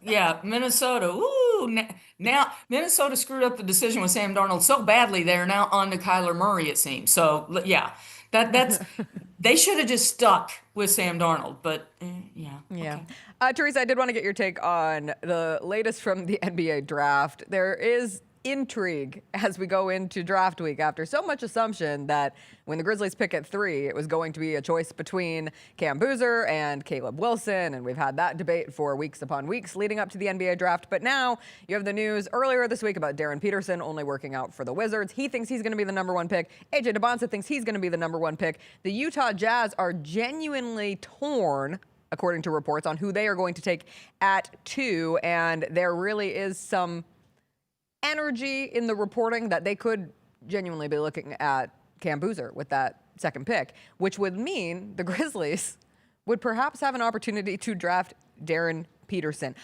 Yeah, Minnesota. Ooh, now Minnesota screwed up the decision with Sam Darnold so badly they're now on to Kyler Murray, it seems. So yeah, that's they should have just stuck with Sam Darnold. But yeah. Okay. Teresa, I did want to get your take on the latest from the NBA draft. There is intrigue as we go into draft week after so much assumption that when the Grizzlies pick at 3, it was going to be a choice between Cam Boozer and Caleb Wilson, and we've had that debate for weeks upon weeks leading up to the NBA draft. But now you have the news earlier this week about Darren Peterson only working out for the Wizards. He thinks he's going to be the number 1 pick. AJ DeBonsa thinks he's going to be the number 1 pick. The Utah Jazz are genuinely torn, according to reports, on who they are going to take at 2, and there really is some energy in the reporting that they could genuinely be looking at Cam Boozer with that 2nd pick, which would mean the Grizzlies would perhaps have an opportunity to draft Darren Peterson.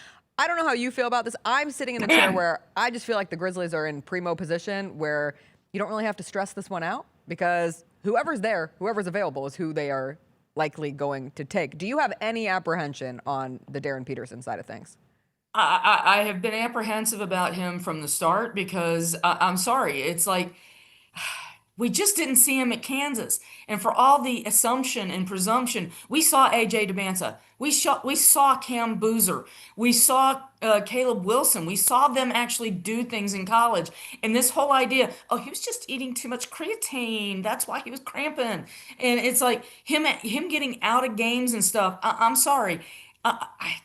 I don't know how you feel about this. I'm sitting in a chair where I just feel like the Grizzlies are in primo position where you don't really have to stress this one out because whoever's there, whoever's available is who they are likely going to take. Do you have any apprehension on the Darren Peterson side of things? I have been apprehensive about him from the start because I'm sorry. It's like we just didn't see him at Kansas. And for all the assumption and presumption, we saw A.J. DeBanza. We saw Cam Boozer. We saw Caleb Wilson. We saw them actually do things in college. And this whole idea, oh, he was just eating too much creatine. That's why he was cramping. And it's like him getting out of games and stuff. I'm sorry.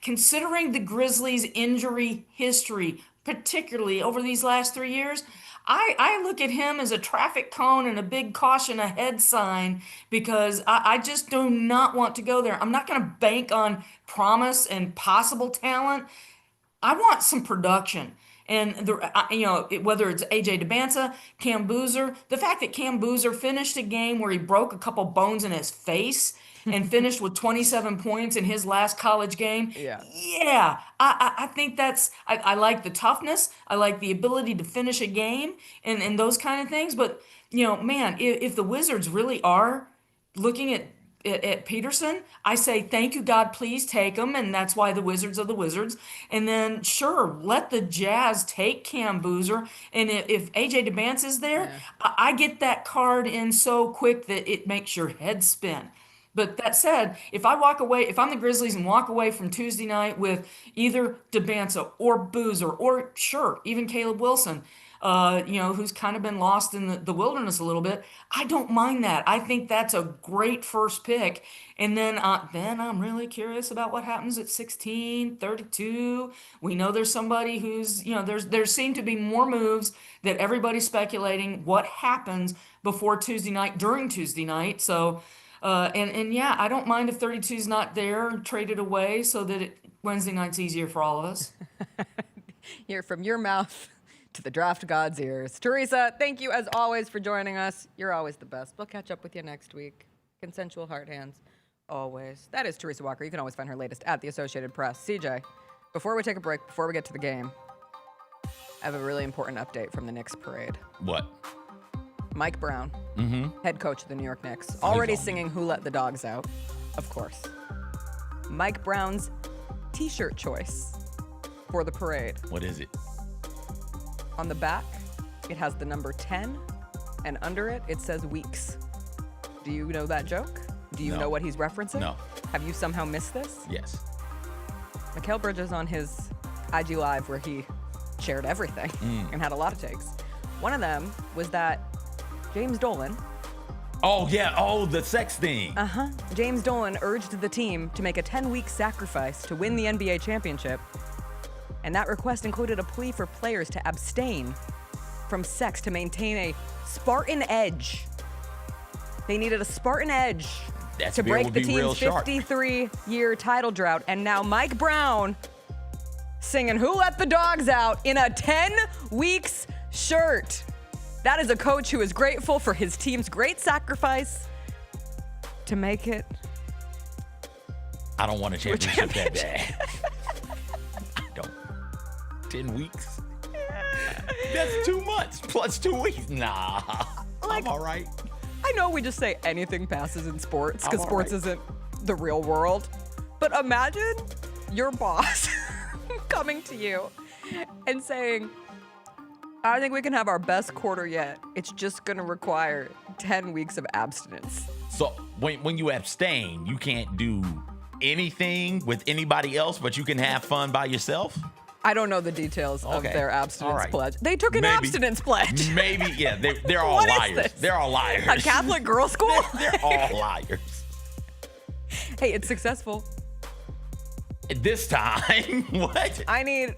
Considering the Grizzlies' injury history, particularly over these last 3 years, I look at him as a traffic cone and a big caution ahead sign because I just do not want to go there. I'm not going to bank on promise and possible talent. I want some production. And, whether it's A.J. DeBanza, Cam Boozer, the fact that Cam Boozer finished a game where he broke a couple bones in his face and finished with 27 points in his last college game. Yeah. I think I like the toughness. I like the ability to finish a game and those kind of things. But, man, if the Wizards really are looking at Peterson, I say, thank you, God, please take him. And that's why the Wizards are the Wizards. And then, sure, let the Jazz take Cam Boozer. And if A.J. DeBanza is there, I get that card in so quick that it makes your head spin. But that said, if I'm the Grizzlies and walk away from Tuesday night with either DeBanza or Boozer or, sure, even Caleb Wilson, who's kind of been lost in the wilderness a little bit, I don't mind that. I think that's a great first pick. And then I'm really curious about what happens at 16, 32. We know there's somebody who's, there seem to be more moves that everybody's speculating what happens before Tuesday night, during Tuesday night. So, I don't mind if 32 is not there and traded away so that Wednesday night's easier for all of us. Hear from your mouth to the draft god's ears. Teresa, thank you as always for joining us. You're always the best. We'll catch up with you next week. Consensual heart hands, always. That is Teresa Walker. You can always find her latest at the Associated Press. CJ, before we take a break, before we get to the game, I have a really important update from the Knicks parade. What? Mike Brown, head coach of the New York Knicks, already singing Who Let the Dogs Out, of course. Mike Brown's t-shirt choice for the parade. What is it? On the back, it has the number 10, and under it, it says Weeks. Do you know that joke? Do you know what he's referencing? No. Have you somehow missed this? Yes. Mikal Bridges on his IG Live where he shared everything and had a lot of takes. One of them was that James Dolan. Oh, yeah. Oh, the sex thing. James Dolan urged the team to make a 10-week sacrifice to win the NBA championship. And that request included a plea for players to abstain from sex to maintain a Spartan edge. They needed a Spartan edge to break the team's 53-year title drought. And now Mike Brown singing Who Let the Dogs Out in a 10 weeks shirt. That is a coach who is grateful for his team's great sacrifice to make it. I don't want a championship that bad. I don't. 10 weeks? That's too much. Plus 2 weeks. Nah. I'm all right. I know we just say anything passes in sports because sports isn't the real world. But imagine your boss coming to you and saying, I think we can have our best quarter yet. It's just going to require 10 weeks of abstinence. So when you abstain, you can't do anything with anybody else, but you can have fun by yourself? I don't know the details of their abstinence pledge. They took an abstinence pledge. Maybe, yeah. They're all liars. They're all liars. A Catholic girls' school? They're all liars. Hey, it's successful. This time? What? I need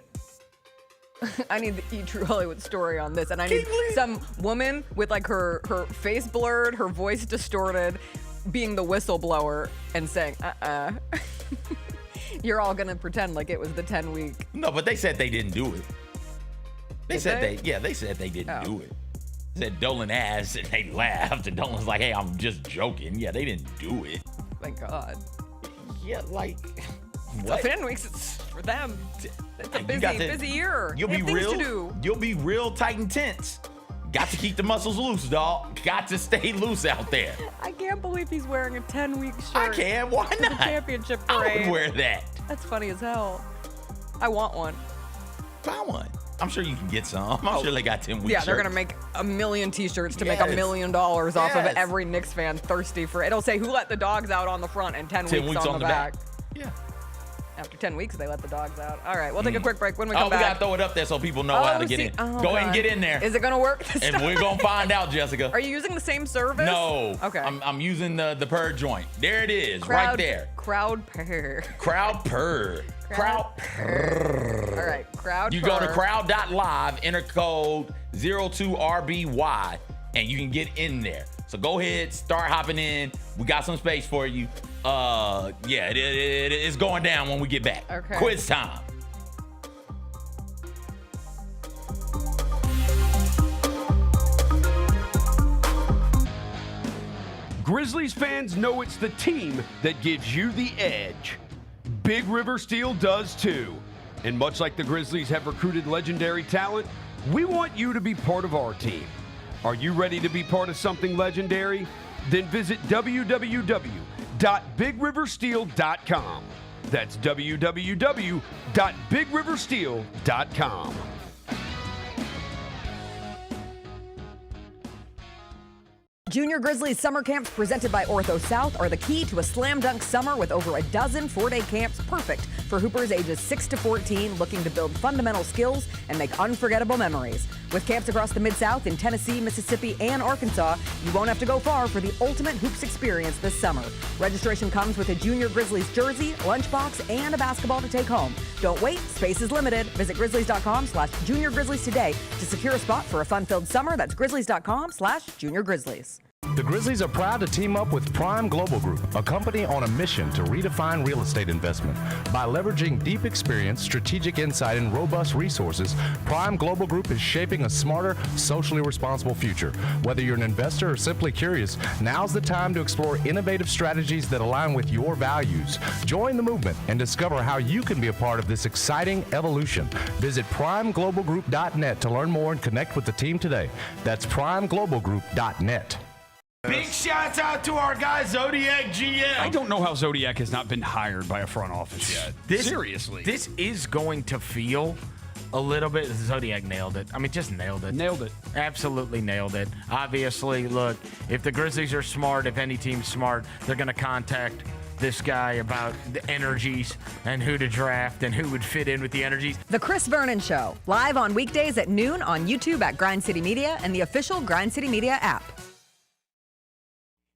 the E! True Hollywood story on this, and I need some woman with like her face blurred, her voice distorted, being the whistleblower and saying, You're all gonna pretend like it was the 10-week. No, but they said they didn't do it. They said they didn't do it. They said Dolan asked, and they laughed, and Dolan's like, hey, I'm just joking. Yeah, they didn't do it. Thank God. Yeah, like, So 10 weeks is for them. It's a busy year. You'll They be have things real. to do. You'll be real tight and tense. Got to keep the muscles loose, dog. Got to stay loose out there. I can't believe he's wearing a 10-week shirt. I can. Why for the not? championship I parade. would wear that. That's funny as hell. I want one. Buy one. I'm sure you can get some. I'm sure they got 10 weeks. Yeah, they're gonna make a million T-shirts to make $1 million off of Yes. every Knicks fan thirsty for it. It'll say who let the dogs out on the front and 10 weeks on the back. Yeah. After 10 weeks, they let the dogs out. All right, we'll take a quick break. When we come We back, gotta throw it up there so people know how to get in. Go ahead and get in there. Is it gonna work this And time? we're gonna find out, Jessica. Are you using the same service? No. Okay. I'm using the purr joint. There it is, right there. Crowd purr. Crowd purr. Crowd purr. All right, crowd You purr. go to crowd.live, enter code 02RBY, and you can get in there. So go ahead, start hopping in. We got some space for you. Yeah, it's going down when we get back. Okay. Quiz time. Grizzlies fans know it's the team that gives you the edge. Big River Steel does too. And much like the Grizzlies have recruited legendary talent, we want you to be part of our team. Are you ready to be part of something legendary? Then visit www.bigriversteel.com. That's www.bigriversteel.com. Junior Grizzlies summer camps presented by Ortho South are the key to a slam dunk summer with over a dozen 4-day camps perfect for hoopers ages 6 to 14 looking to build fundamental skills and make unforgettable memories. With camps across the Mid-South in Tennessee, Mississippi, and Arkansas, you won't have to go far for the ultimate hoops experience this summer. Registration comes with a Junior Grizzlies jersey, lunchbox, and a basketball to take home. Don't wait, space is limited. Visit grizzlies.com/Junior Grizzlies today to secure a spot for a fun-filled summer. That's grizzlies.com/Junior Grizzlies. The Grizzlies are proud to team up with Prime Global Group, a company on a mission to redefine real estate investment. By leveraging deep experience, strategic insight, and robust resources, Prime Global Group is shaping a smarter, socially responsible future. Whether you're an investor or simply curious, now's the time to explore innovative strategies that align with your values. Join the movement and discover how you can be a part of this exciting evolution. Visit primeglobalgroup.net to learn more and connect with the team today. That's primeglobalgroup.net. Big shouts out to our guy Zodiac GM. I don't know how Zodiac has not been hired by a front office yet. Seriously. This is going to feel a little bit. Zodiac nailed it. I mean, just nailed it. Nailed it. Absolutely nailed it. Obviously, look, if the Grizzlies are smart, if any team's smart, they're going to contact this guy about the energies and who to draft and who would fit in with the energies. The Chris Vernon Show, live on weekdays at noon on YouTube at Grind City Media and the official Grind City Media app.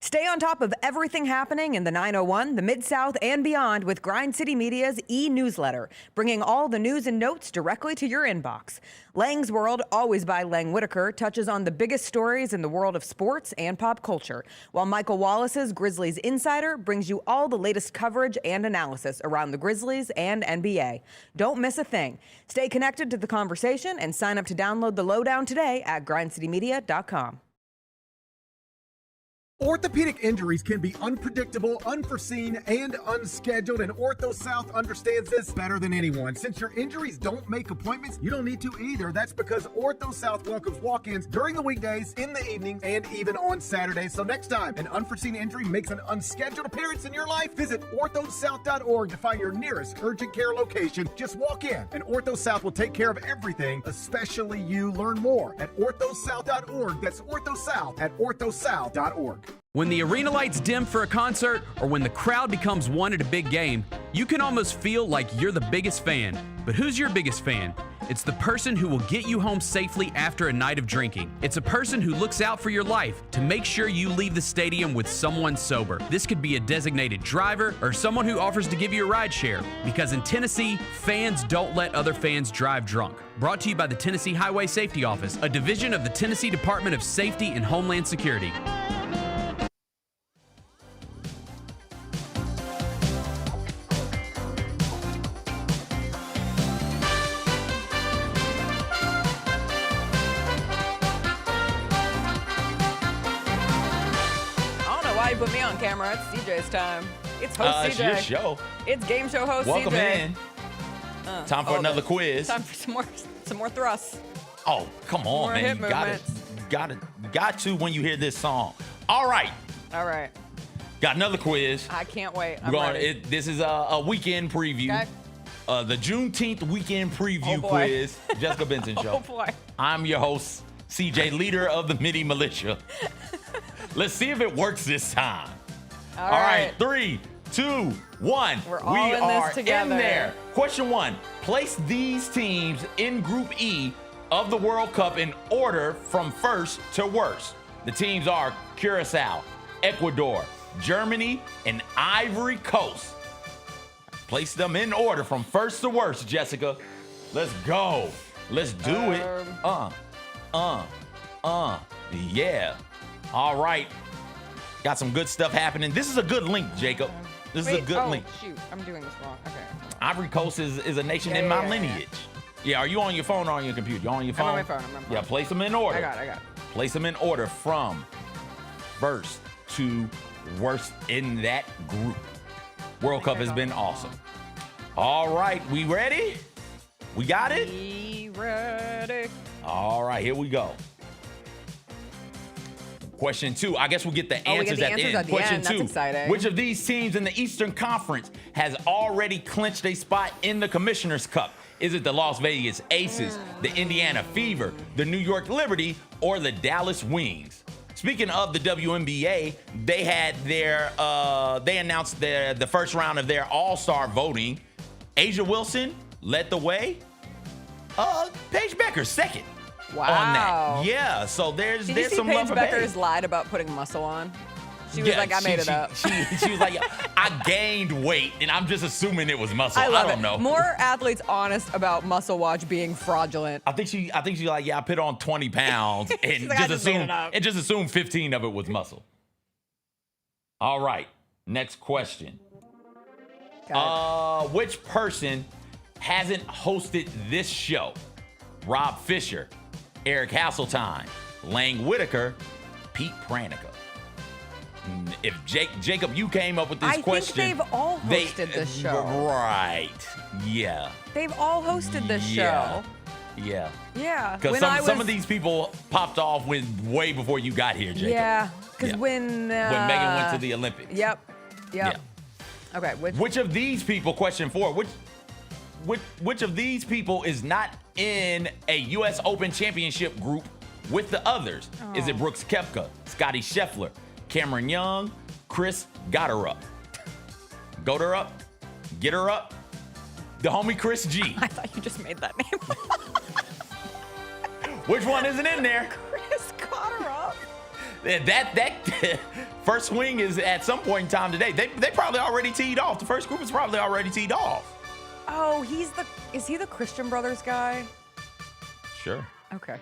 Stay on top of everything happening in the 901, the Mid-South, and beyond with Grind City Media's e-newsletter, bringing all the news and notes directly to your inbox. Lang's World, always by Lang Whitaker, touches on the biggest stories in the world of sports and pop culture, while Michael Wallace's Grizzlies Insider brings you all the latest coverage and analysis around the Grizzlies and NBA. Don't miss a thing. Stay connected to the conversation and sign up to download the lowdown today at grindcitymedia.com. Orthopedic injuries can be unpredictable, unforeseen, and unscheduled, and Ortho South understands this better than anyone. Since your injuries don't make appointments, you don't need to either. That's because Ortho South welcomes walk-ins during the weekdays, in the evenings, and even on Saturdays. So next time an unforeseen injury makes an unscheduled appearance in your life, visit orthosouth.org to find your nearest urgent care location. Just walk in, and Ortho South will take care of everything, especially you. Learn more at orthosouth.org. That's orthosouth at orthosouth.org. When the arena lights dim for a concert or when the crowd becomes one at a big game, you can almost feel like you're the biggest fan. But who's your biggest fan? It's the person who will get you home safely after a night of drinking. It's a person who looks out for your life to make sure you leave the stadium with someone sober. This could be a designated driver or someone who offers to give you a ride share. Because in Tennessee, fans don't let other fans drive drunk. Brought to you by the Tennessee Highway Safety Office, a division of the Tennessee Department of Safety and Homeland Security. Put me on camera. It's CJ's time. It's host CJ. It's your show. It's game show host Welcome CJ. in. Time for another quiz. Time for some more thrusts. Oh, come on, More man. hip You got to when you hear this song. All right. Got another quiz. I can't wait. I'm ready. This is a weekend preview. Okay. The Juneteenth weekend preview quiz. Jessica Benson Show. Oh, boy. I'm your host, CJ, leader of the Midi Militia. Let's see if it works this time. All right. 3, 2, 1. We're all in this together. In there. Question 1. Place these teams in Group E of the World Cup in order from first to worst. The teams are Curacao, Ecuador, Germany, and Ivory Coast. Place them in order from first to worst, Jessica. Let's go. Let's do it. Yeah. All right. Got some good stuff happening. This is a good link, Jacob. This is a good link. Shoot, I'm doing this wrong. Okay. Ivory Coast is a nation in my lineage. Yeah, are you on your phone or on your computer? You on your phone? I'm on my phone. I'm on my phone. Yeah, place them in order. I got it. Place them in order from first to worst in that group. World Cup has been awesome. All right, we ready? We got it? We ready. All right, here we go. Question 2. I guess we'll get the answers at the end. Question 2. That's exciting. Which of these teams in the Eastern Conference has already clinched a spot in the Commissioner's Cup? Is it the Las Vegas Aces, the Indiana Fever, the New York Liberty, or the Dallas Wings? Speaking of the WNBA, they had they announced the first round of their All-Star voting. Asia Wilson led the way. Paige Becker second. Wow. On that. Yeah, so there's some love for Paige Becker's lied about putting muscle on? She was like, I made it up. She was like, I gained weight, and I'm just assuming it was muscle. I don't know. More athletes honest about muscle watch being fraudulent. I think she's like, yeah, I put on 20 pounds and like, just assume 15 of it was muscle. All right, next question. Which person hasn't hosted this show? Rob Fisher, Eric Hasseltine, Lang Whitaker, Pete Pranica. If Jacob, you came up with this question. I think they've all hosted this show. Right. Yeah. They've all hosted this show. Yeah. Yeah. Because some of these people popped off way before you got here, Jacob. Yeah. Because when Megan went to the Olympics. Yep. Yeah. Okay. Which of these people, question 4, which of these people is not in a U.S. Open Championship group with the others? Oh. Is it Brooks Koepka, Scotty Scheffler, Cameron Young, Chris Gotterup? Gotterup? Get her up? The homie Chris G. I thought you just made that name. Which one isn't in there? Chris Gotterup. That first swing is at some point in time today. They probably already teed off. The first group is probably already teed off. Oh, is he the Christian Brothers guy? Sure. Okay.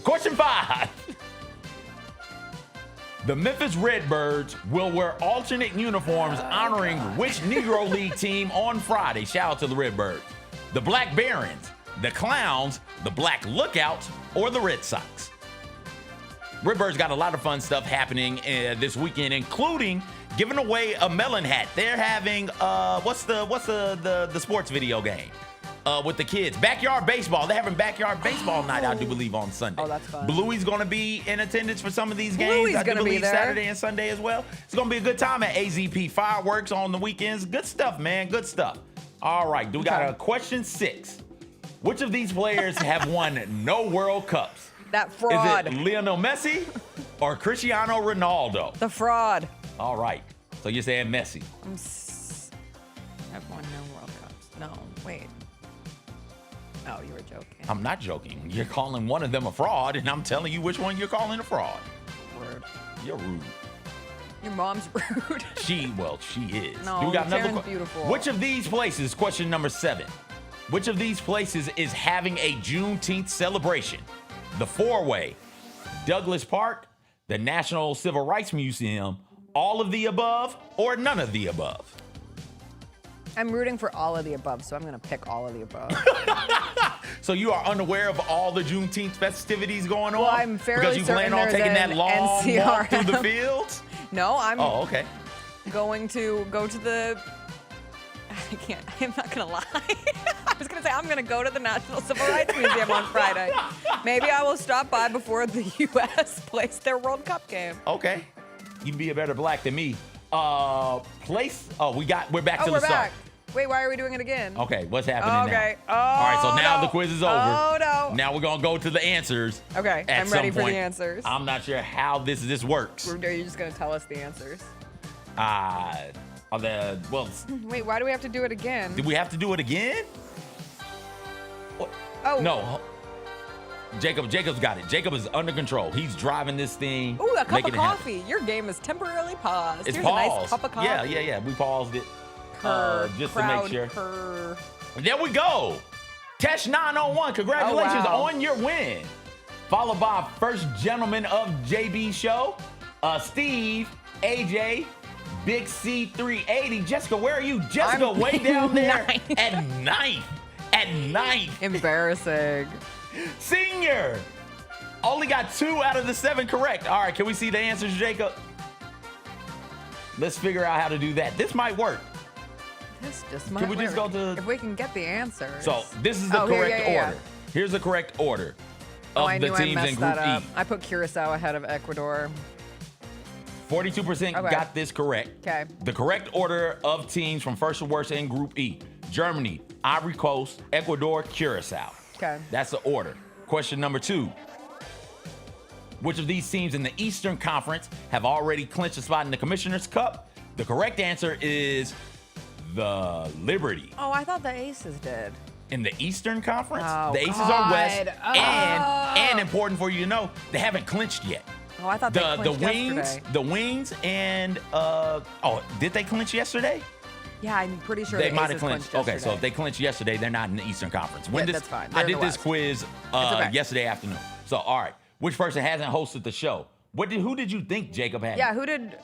Question 5. The Memphis Redbirds will wear alternate uniforms honoring which Negro League team on Friday? Shout out to the Redbirds. The Black Barons, the Clowns, the Black Lookouts, or the Red Sox? Redbirds got a lot of fun stuff happening this weekend, including giving away a melon hat. They're having what's the sports video game with the kids? Backyard baseball. They're having backyard baseball night, I do believe, on Sunday. Oh, that's fun. Bluey's going to be in attendance for some of these games. Bluey's I do gonna be believe there. Saturday and Sunday as well. It's going to be a good time at AZP. Fireworks on the weekends. Good stuff, man. Good stuff. All right, we got a question 6. Which of these players have won no World Cups? That fraud. Is it Lionel Messi or Cristiano Ronaldo? The fraud. All right. So you're saying Messi. I've won no World Cups. No, wait. Oh, you were joking. I'm not joking. You're calling one of them a fraud, and I'm telling you which one you're calling a fraud. Rude. You're rude. Your mom's rude. She is. No, we got another Karen's beautiful. Which of these places, question number 7, which of these places is having a Juneteenth celebration? The Four-Way, Douglas Park, the National Civil Rights Museum, all of the above, or none of the above? I'm rooting for all of the above, so I'm going to pick all of the above. So you are unaware of all the Juneteenth festivities going on? Well, I'm fairly because you plan on certain taking there's that an long walk through the NCRM. fields? No, I'm. Oh, okay. going to go to the... I'm not going to lie. I was going to say I'm going to go to the National Civil Rights Museum on Friday. Maybe I will stop by before the U.S. plays their World Cup game. Okay. You'd be a better black than me. Place. Oh, we're back to the start. Wait, why are we doing it again? Okay, what's happening now? Okay. Oh, all right, so now the quiz is over. Oh, no. Now we're going to go to the answers. Okay, I'm ready for the answers. I'm not sure how this works. Are you just going to tell us the answers? Wait, why do we have to do it again? Do we have to do it again? What? Oh. No. Jacob's got it. Jacob is under control. He's driving this thing. Ooh, a cup of coffee. Your game is temporarily paused. It's Here's paused. a nice cup of coffee. Yeah. We paused it. Just to make sure. There we go. Tesh 901. Congratulations on your win. Followed by first gentleman of JB show, Steve, AJ, Big C380. Jessica, where are you? Jessica, way down there at ninth. At ninth. Embarrassing. Senior. Only got 2 out of the 7 correct. All right, can we see the answers, Jacob? Let's figure out how to do that. This might work. This just might Can we work. just go to... If we can get the answers. So this is the correct order. Here's the correct order of the teams in Group E. I put Curacao ahead of Ecuador. 42% got this correct. Okay. The correct order of teams from first to worst in Group E. Germany, Ivory Coast, Ecuador, Curacao. Okay. That's the order. Question number 2. Which of these teams in the Eastern Conference have already clinched a spot in the Commissioner's Cup? The correct answer is the Liberty. Oh, I thought the Aces did. In the Eastern Conference, Oh, the Aces God. are West, Oh. and important for you to know, they haven't clinched yet. Oh, I thought they clinched yesterday. The Wings, and did they clinch yesterday? Yeah, I'm pretty sure They the might Aces have clinched. yesterday. Okay, so if they clinched yesterday, they're not in the Eastern Conference. That's fine. They're I in did the this West. quiz okay. yesterday afternoon. So, all right, which person hasn't hosted the show? Who did you think Jacob had? Yeah, who did?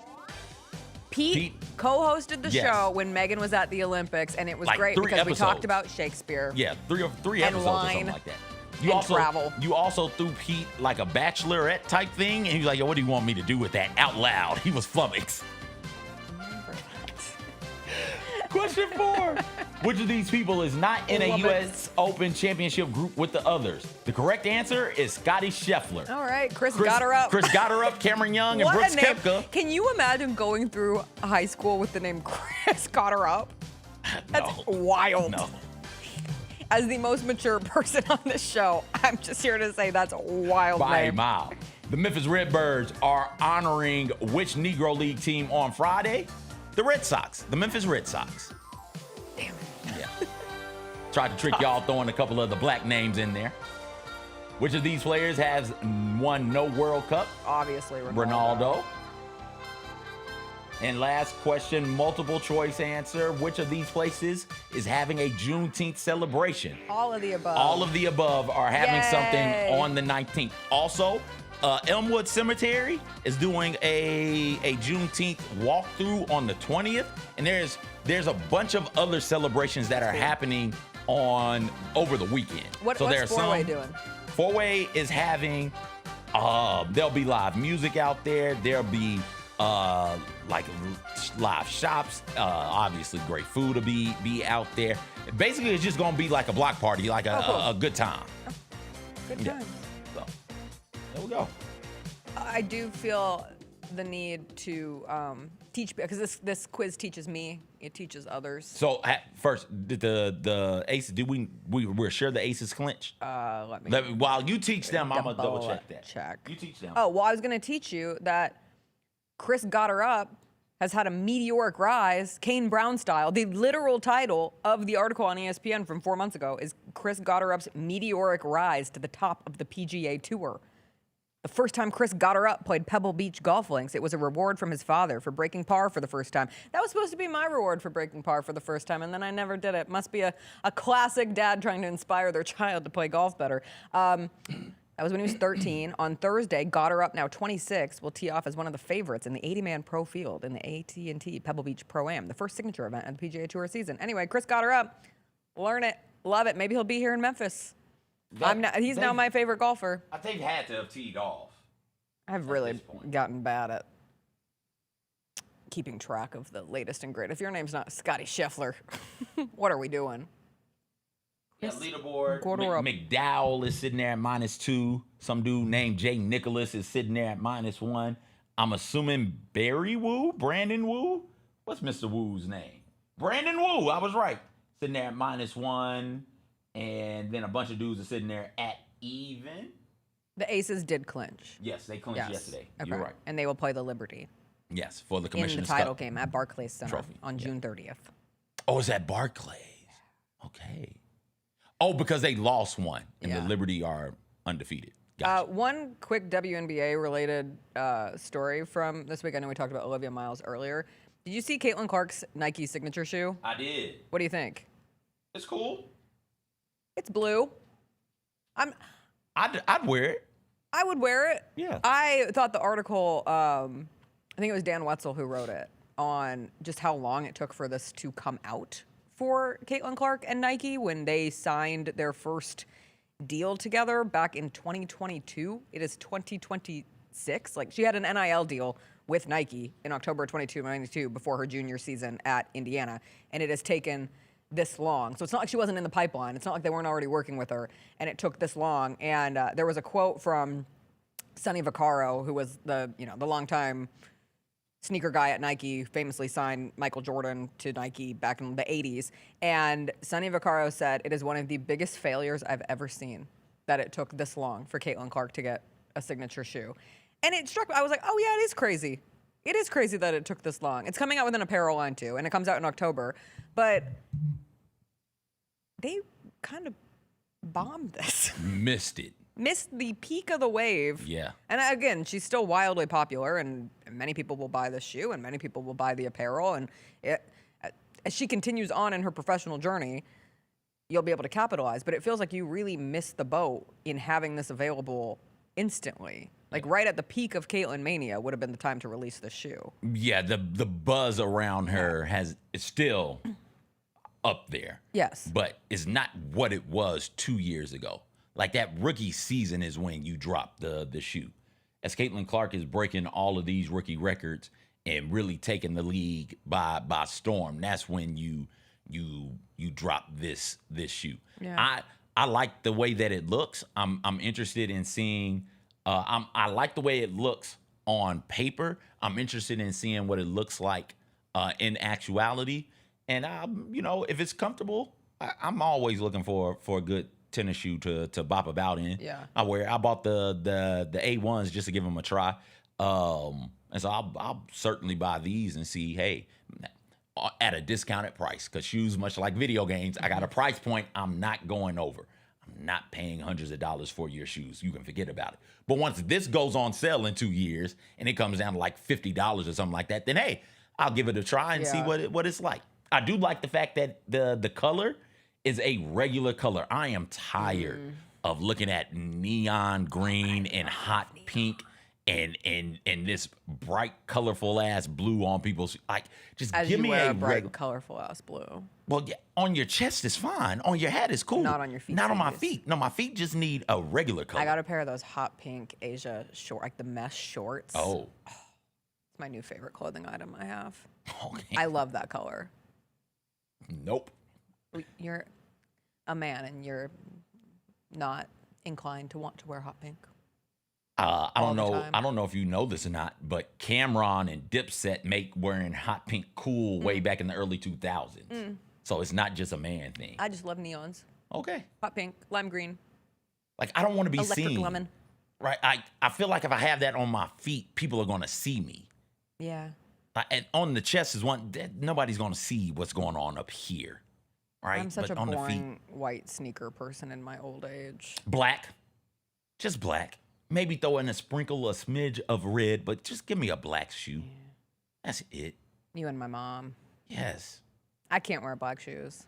Pete co-hosted the show when Megan was at the Olympics, and it was Like great 3 because we episodes. talked about Shakespeare. Yeah, three and episodes wine, or something like that. and travel. You also threw Pete like a bachelorette type thing, and he was like, "Yo, what do you want me to do with that?" Out loud, he was flummoxed. Question 4. Which of these people is not in a U.S. Open Championship group with the others? The correct answer is Scotty Scheffler. All right, Chris got her up. Chris got her up, Cameron Young, and What Brooks a name. Koepka. Can you imagine going through high school with the name Chris got her up? That's wild. No. As the most mature person on this show, I'm just here to say that's a wild By a name. mile. The Memphis Redbirds are honoring which Negro League team on Friday? The Red Sox. The Memphis Red Sox. Damn. Yeah. Tried to trick y'all throwing a couple of the black names in there. Which of these players has won no World Cup? Obviously, Ronaldo. And last question, multiple choice answer. Which of these places is having a Juneteenth celebration? All of the above. All of the above are having Yay. something on the 19th. Also, Elmwood Cemetery is doing a Juneteenth walkthrough on the 20th. And there's a bunch of other celebrations that are happening over the weekend. What's Four-Way doing? Four-Way is having, there'll be live music out there. There'll be like live shops. Obviously, great food will be out there. Basically, it's just gonna be like a block party, like a good time. Good time. So there we go. I do feel the need to teach, because this quiz teaches me. It teaches others. So first, did the Aces? We're sure the Aces clinched? While you teach them, I'm gonna double check that. You teach them. Oh well, I was gonna teach you that Chris got her up has had a meteoric rise, Kane Brown style. The literal title of the article on ESPN from 4 months ago is Chris got her up's meteoric rise to the top of the PGA Tour. The first time Chris got her up played Pebble Beach golf links. It was a reward from his father for breaking par for the first time. That was supposed to be my reward for breaking par for the first time, and then I never did it. Must be a classic dad trying to inspire their child to play golf better. That was when he was 13. On Thursday, got her up, now 26, will tee off as one of the favorites in the 80-man pro field in the AT&T Pebble Beach Pro-Am, the first signature event of the PGA Tour season. Anyway, Chris got her up. Learn it. Love it. Maybe he'll be here in Memphis. He's now my favorite golfer. I think had to have teed off. I've really gotten bad at keeping track of the latest and greatest. If your name's not Scotty Scheffler, what are we doing? Yeah, leaderboard. Quarter up. McDowell is sitting there at -2. Some dude named Jay Nicholas is sitting there at -1. I'm assuming Brandon Wu? What's Mr. Wu's name? Brandon Wu. I was right. Sitting there at -1. And then a bunch of dudes are sitting there at even. The Aces did clinch. Yes, they clinched yesterday. Okay. You're right. And they will play the Liberty. Yes, for the In Commissioner's the title Cup game at Barclays Center Trophy. on June 30th. Oh, it's at Barclays. Okay. Oh, because they lost one, and the Liberty are undefeated. One quick WNBA related story from this week. I know we talked about Olivia Miles earlier. Did you see Caitlin Clark's Nike signature shoe? I did. What do you think? It's cool. It's blue. I'd wear it. I would wear it. Yeah. I thought the article, I think it was Dan Wetzel who wrote it, on just how long it took for this to come out for Caitlin Clark and Nike when they signed their first deal together back in 2022. It is 2026. Like, she had an NIL deal with Nike in October 2022 before her junior season at Indiana, and it has taken this long. So it's not like she wasn't in the pipeline. It's not like they weren't already working with her, and it took this long. And there was a quote from Sonny Vaccaro, who was the longtime sneaker guy at Nike, famously signed Michael Jordan to Nike back in the 80s. And Sonny Vaccaro said, "It is one of the biggest failures I've ever seen that it took this long for Caitlin Clark to get a signature shoe." And it struck me. I was like, oh yeah, it is crazy. It is crazy that it took this long. It's coming out with an apparel line too, and it comes out in October. But they kind of bombed this. Missed it. Missed the peak of the wave. Yeah. And again, she's still wildly popular, and many people will buy the shoe, and many people will buy the apparel. And as she continues on in her professional journey, you'll be able to capitalize. But it feels like you really missed the boat in having this available instantly. Like right at the peak of Caitlin Mania would have been the time to release the shoe. Yeah, the buzz around her is still up there. Yes. But it's not what it was 2 years ago. Like that rookie season is when you drop the shoe. As Caitlin Clark is breaking all of these rookie records and really taking the league by storm, that's when you drop this shoe. Yeah. I like the way that it looks. I'm interested in seeing. I like the way it looks on paper. I'm interested in seeing what it looks like in actuality. And if it's comfortable, I'm always looking for a good tennis shoe to bop about in. Yeah. I bought the A1s just to give them a try. And so I'll certainly buy these and see, hey, at a discounted price, because shoes, much like video games, I got a price point I'm not going over. I'm not paying hundreds of dollars for your shoes. You can forget about it. But once this goes on sale in 2 years and it comes down to like $50 or something like that, then hey, I'll give it a try and see what it's like. I do like the fact that the color is a regular color. I am tired of looking at neon green and hot pink and this bright, colorful ass blue on people's, like, just As give you me wear a bright, colorful ass blue. Well, yeah, on your chest is fine. On your hat is cool. Not on your feet. Not on my feet. No, my feet just need a regular color. I got a pair of those hot pink Asia short, like the mesh shorts. Oh. It's my new favorite clothing item I have. Okay. I love that color. Nope. You're a man and you're not inclined to want to wear hot pink. I don't know if you know this or not, but Cameron and Dipset make wearing hot pink cool way back in the early 2000s. So it's not just a man thing. I just love neons. Okay. Hot pink, lime green. Like, I don't want to be Electric seen. lemon. Right? I feel like if I have that on my feet, people are going to see me. Yeah. And on the chest is one, nobody's going to see what's going on up here. Right? I'm such But a on the feet, boring white sneaker person in my old age. black. Just black. Maybe throw in a smidge of red, but just give me a black shoe. Yeah. That's it. You and my mom. Yes. I can't wear black shoes.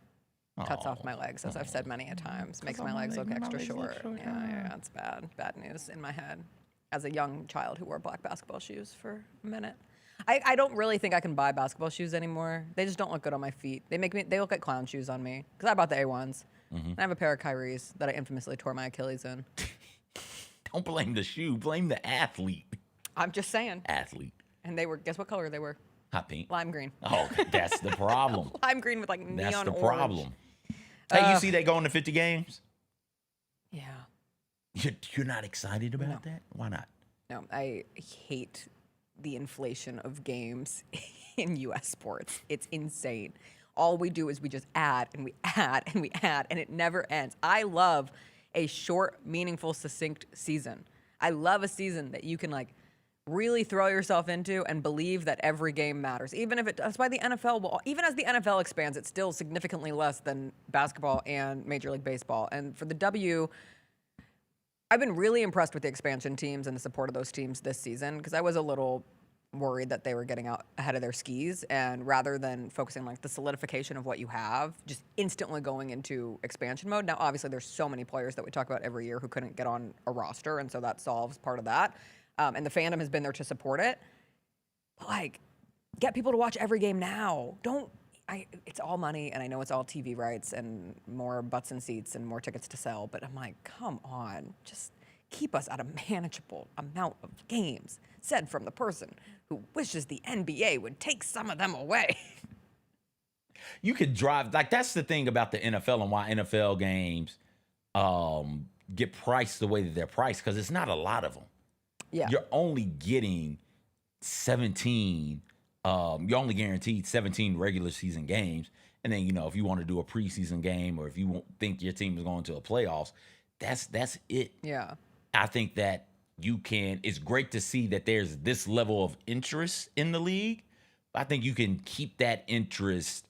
Cuts off my legs, as I've said many a times. Makes my legs look extra short. Yeah, it's bad. Bad news in my head. As a young child who wore black basketball shoes for a minute. I don't really think I can buy basketball shoes anymore. They just don't look good on my feet. They look like clown shoes on me. Because I bought the A1s. And I have a pair of Kyrie's that I infamously tore my Achilles in. Don't blame the shoe. Blame the athlete. I'm just saying. Athlete. And they were, guess what color they were? Hot pink. Lime green. Oh, that's the problem. Lime green with like neon orange. That's the problem. Hey, you see they going to 50 games? Yeah. You're not excited about that? Why not? No, I hate the inflation of games in U.S. sports. It's insane. All we do is we just add and we add and we add, and it never ends. I love a short, meaningful, succinct season. I love a season that you can like really throw yourself into and believe that every game matters. Even if that's why the NFL will, even as the NFL expands, it's still significantly less than basketball and Major League Baseball. And for the W, I've been really impressed with the expansion teams and the support of those teams this season, because I was a little worried that they were getting out ahead of their skis, and rather than focusing on like the solidification of what you have, just instantly going into expansion mode. Now, obviously, there's so many players that we talk about every year who couldn't get on a roster, and so that solves part of that. And the fandom has been there to support it. But like, get people to watch every game now. It's all money, and I know it's all TV rights and more butts and seats and more tickets to sell, but I'm like, come on, just keep us at a manageable amount of games, said from the person who wishes the NBA would take some of them away. You could drive, like, that's the thing about the NFL and why NFL games get priced the way that they're priced, because it's not a lot of them. Yeah. You're only getting 17, you're only guaranteed 17 regular season games. And then, if you want to do a preseason game, or if you think your team is going to a playoffs, that's it. Yeah. I think that it's great to see that there's this level of interest in the league. I think you can keep that interest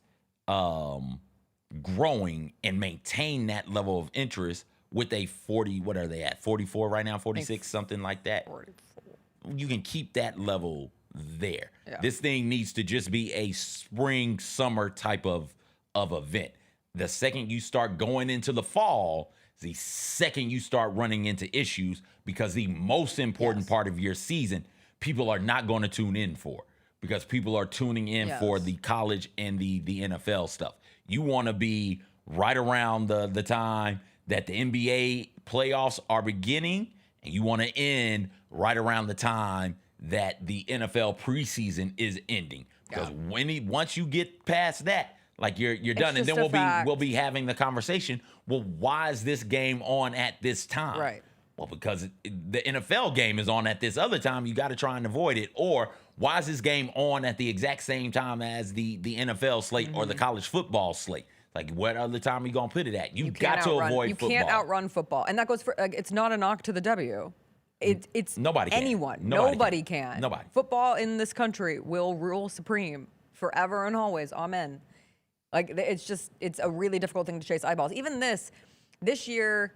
growing and maintain that level of interest with a 40, what are they at? 44 right now, 46, something like that. 44. You can keep that level there. Yeah. This thing needs to just be a spring, summer type of event. The second you start going into the fall, the second you start running into issues, because the most important part of your season, people are not going to tune in for, because people are tuning in for the college and the NFL stuff. You want to be right around the time that the NBA playoffs are beginning, and you want to end right around the time that the NFL preseason is ending. Because once you get past that, like you're done, and then we'll be having the conversation. Well, why is this game on at this time? Right. Well, because the NFL game is on at this other time. You got to try and avoid it. Or why is this game on at the exact same time as the NFL slate or the college football slate? Like, what other time are you gonna put it at? You got to avoid football. You can't outrun football, and that goes for. It's not a knock to the W. It's nobody can. Anyone. Nobody can. Nobody. Football in this country will rule supreme forever and always. Amen. Like, it's a really difficult thing to chase eyeballs. Even this year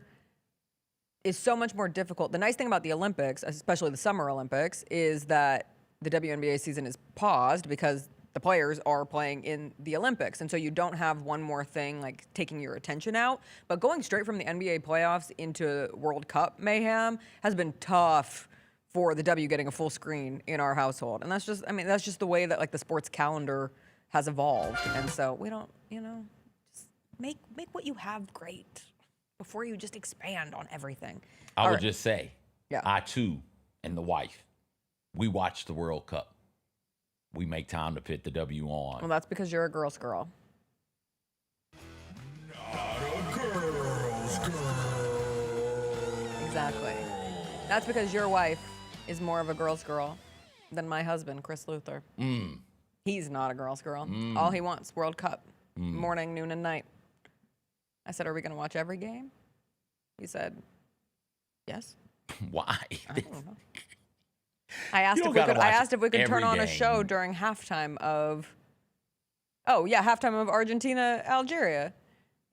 is so much more difficult. The nice thing about the Olympics, especially the Summer Olympics, is that the WNBA season is paused because the players are playing in the Olympics. And so you don't have one more thing like taking your attention out. But going straight from the NBA playoffs into World Cup mayhem has been tough for the W getting a full screen in our household. And that's just the way that like the sports calendar has evolved. And so we don't, just make what you have great before you just expand on everything. I would just say, yeah. I too, and the wife, we watch the World Cup. We make time to put the W on. Well, that's because you're a girl's girl. Not a girl's girl. Exactly. That's because your wife is more of a girl's girl than my husband, Chris Luther. He's not a girl's girl. All he wants, World Cup, morning, noon, and night. I said, are we going to watch every game? He said, yes. Why? I don't know. I asked if we could turn on a show during halftime of Argentina, Algeria.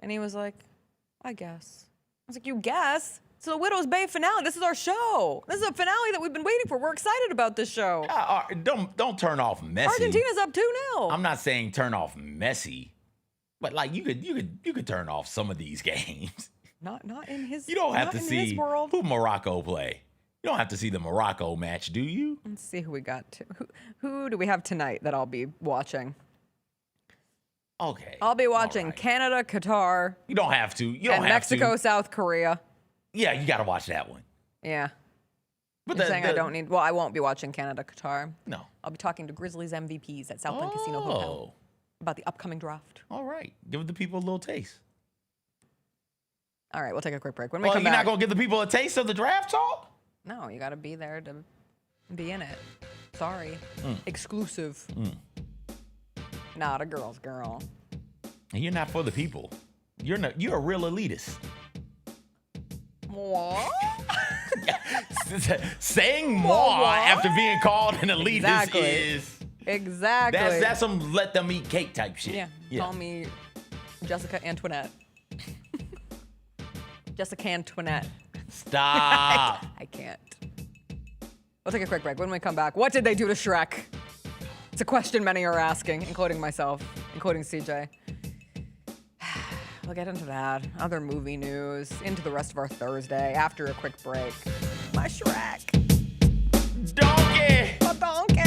And he was like, I guess. I was like, you guess? It's the Widow's Bay finale. This is our show. This is a finale that we've been waiting for. We're excited about this show. Don't turn off Messi. Argentina's up 2-0. I'm not saying turn off Messi, but like you could turn off some of these games. Not in his. You don't have to see world. who Morocco play. You don't have to see the Morocco match, do you? Let's see who we got. Who do we have tonight that I'll be watching? Okay. I'll be watching Canada, Qatar. You don't have to. You don't have Mexico, to. South Korea. Yeah, you got to watch that one. Yeah. But You're saying I don't need. Well, I won't be watching Canada Qatar. No. I'll be talking to Grizzlies MVPs at Southland Casino Hotel about the upcoming draft. All right. Give the people a little taste. All right, we'll take a quick break. When we Well, come you're back, not going to give the people a taste of the draft talk? No, you got to be there to be in it. Sorry. Exclusive. Not a girl's girl. And you're not for the people. You're a real elitist. What? Saying moi after being called an elitist Exactly. is... Exactly. That's some let them eat cake type shit. Yeah. Call me Jessica Antoinette. Jessica Antoinette. Stop. I can't. We'll take a quick break. When we come back, what did they do to Shrek? It's a question many are asking, including myself, including CJ. We'll get into that. Other movie news, into the rest of our Thursday after a quick break. My Shrek. Donkey. A donkey.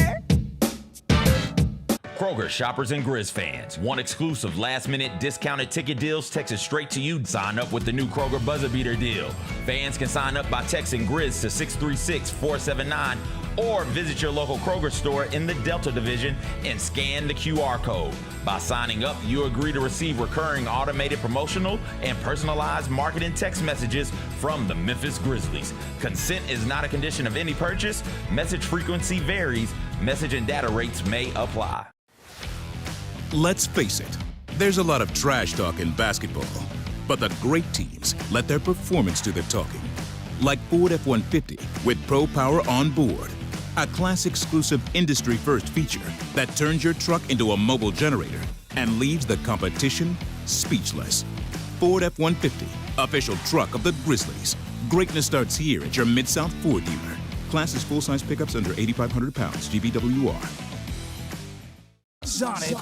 Kroger shoppers and Grizz fans. Want exclusive last-minute discounted ticket deals texted straight to you? Sign up with the new Kroger Buzzer Beater deal. Fans can sign up by texting Grizz to 636-479 or visit your local Kroger store in the Delta Division and scan the QR code. By signing up, you agree to receive recurring automated promotional and personalized marketing text messages from the Memphis Grizzlies. Consent is not a condition of any purchase. Message frequency varies. Message and data rates may apply. Let's face it, there's a lot of trash talk in basketball, but the great teams let their performance do the talking. Like Ford F-150 with Pro Power on board, a class-exclusive industry-first feature that turns your truck into a mobile generator and leaves the competition speechless. Ford F-150, official truck of the Grizzlies. Greatness starts here at your Mid-South Ford dealer. Class is full-size pickups under 8,500 pounds, GVWR. Sonic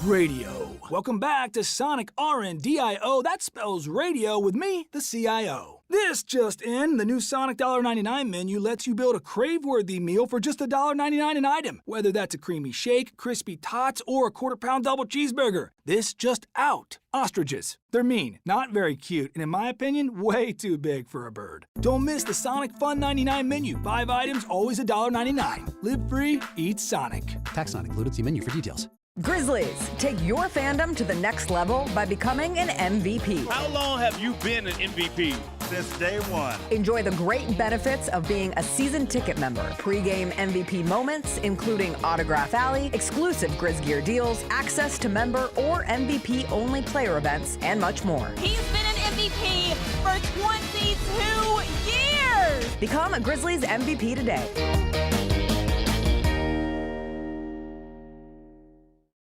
Radio. Welcome back to Sonic RNDIO. That spells radio with me, the CIO. This just in, the new Sonic $1.99 menu lets you build a crave-worthy meal for just $1.99 an item. Whether that's a creamy shake, crispy tots, or a quarter-pound double cheeseburger. This just out. Ostriches. They're mean, not very cute, and in my opinion, way too big for a bird. Don't miss the Sonic Fun 99 menu. 5 items, always $1.99. Live free, eat Sonic. Tax not included. See menu for details. Grizzlies, take your fandom to the next level by becoming an MVP. How long have you been an MVP? Since day one. Enjoy the great benefits of being a season ticket member. Pre-game MVP moments, including Autograph Alley, exclusive Grizz gear deals, access to member or MVP-only player events, and much more. He's been an MVP for 22 years! Become a Grizzlies MVP today.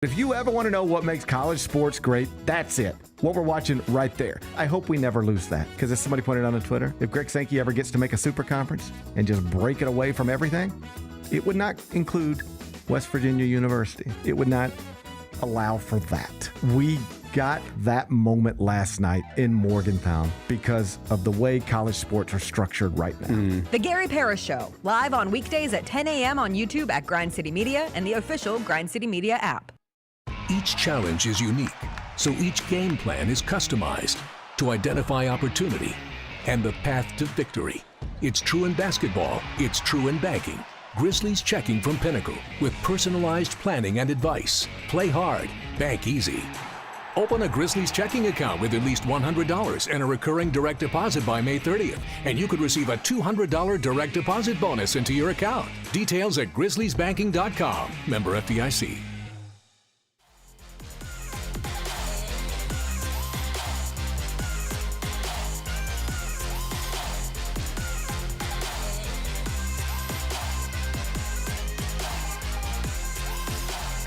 If you ever want to know what makes college sports great, that's it. What we're watching right there. I hope we never lose that, because as somebody pointed out on Twitter, if Greg Sankey ever gets to make a super conference and just break it away from everything, it would not include West Virginia University. It would not allow for that. We got that moment last night in Morgantown because of the way college sports are structured right now. The Gary Parrish Show, live on weekdays at 10 a.m. on YouTube at Grind City Media and the official Grind City Media app. Each challenge is unique, so each game plan is customized to identify opportunity and the path to victory. It's true in basketball, it's true in banking. Grizzlies Checking from Pinnacle with personalized planning and advice. Play hard, bank easy. Open a Grizzlies checking account with at least $100 and a recurring direct deposit by May 30th, and you could receive a $200 direct deposit bonus into your account. Details at grizzliesbanking.com. Member FDIC.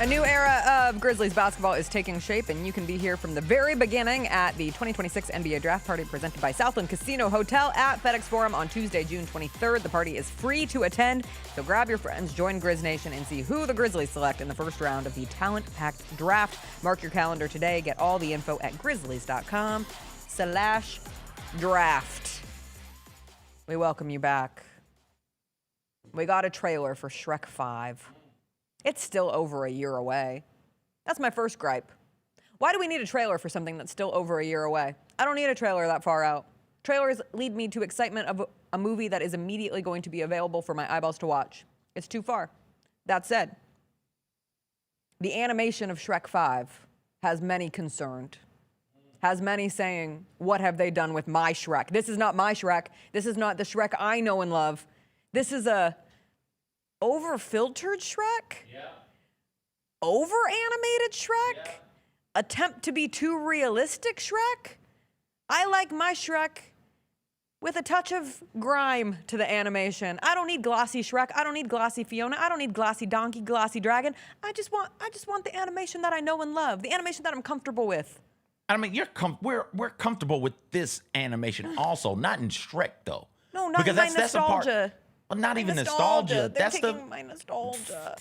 A new era of Grizzlies basketball is taking shape, and you can be here from the very beginning at the 2026 NBA Draft Party presented by Southland Casino Hotel at FedEx Forum on Tuesday, June 23rd. The party is free to attend, so grab your friends, join Grizz Nation, and see who the Grizzlies select in the first round of the talent-packed draft. Mark your calendar today. Get all the info at grizzlies.com/draft. We welcome you back. We got a trailer for Shrek 5. It's still over a year away. That's my first gripe. Why do we need a trailer for something that's still over a year away? I don't need a trailer that far out. Trailers lead me to excitement of a movie that is immediately going to be available for my eyeballs to watch. It's too far. That said, the animation of Shrek 5 has many concerned. Has many saying, what have they done with my Shrek? This is not my Shrek. This is not the Shrek I know and love. This is a over-filtered Shrek? Yeah. Over-animated Shrek? Yeah. Attempt to be too realistic Shrek? I like my Shrek with a touch of grime to the animation. I don't need glossy Shrek. I don't need glossy Fiona. I don't need glossy donkey, glossy dragon. I just want the animation that I know and love, the animation that I'm comfortable with. I mean, we're comfortable with this animation also, not in Shrek though. No, not because in my nostalgia. Well, not even nostalgia. They're taking my nostalgia.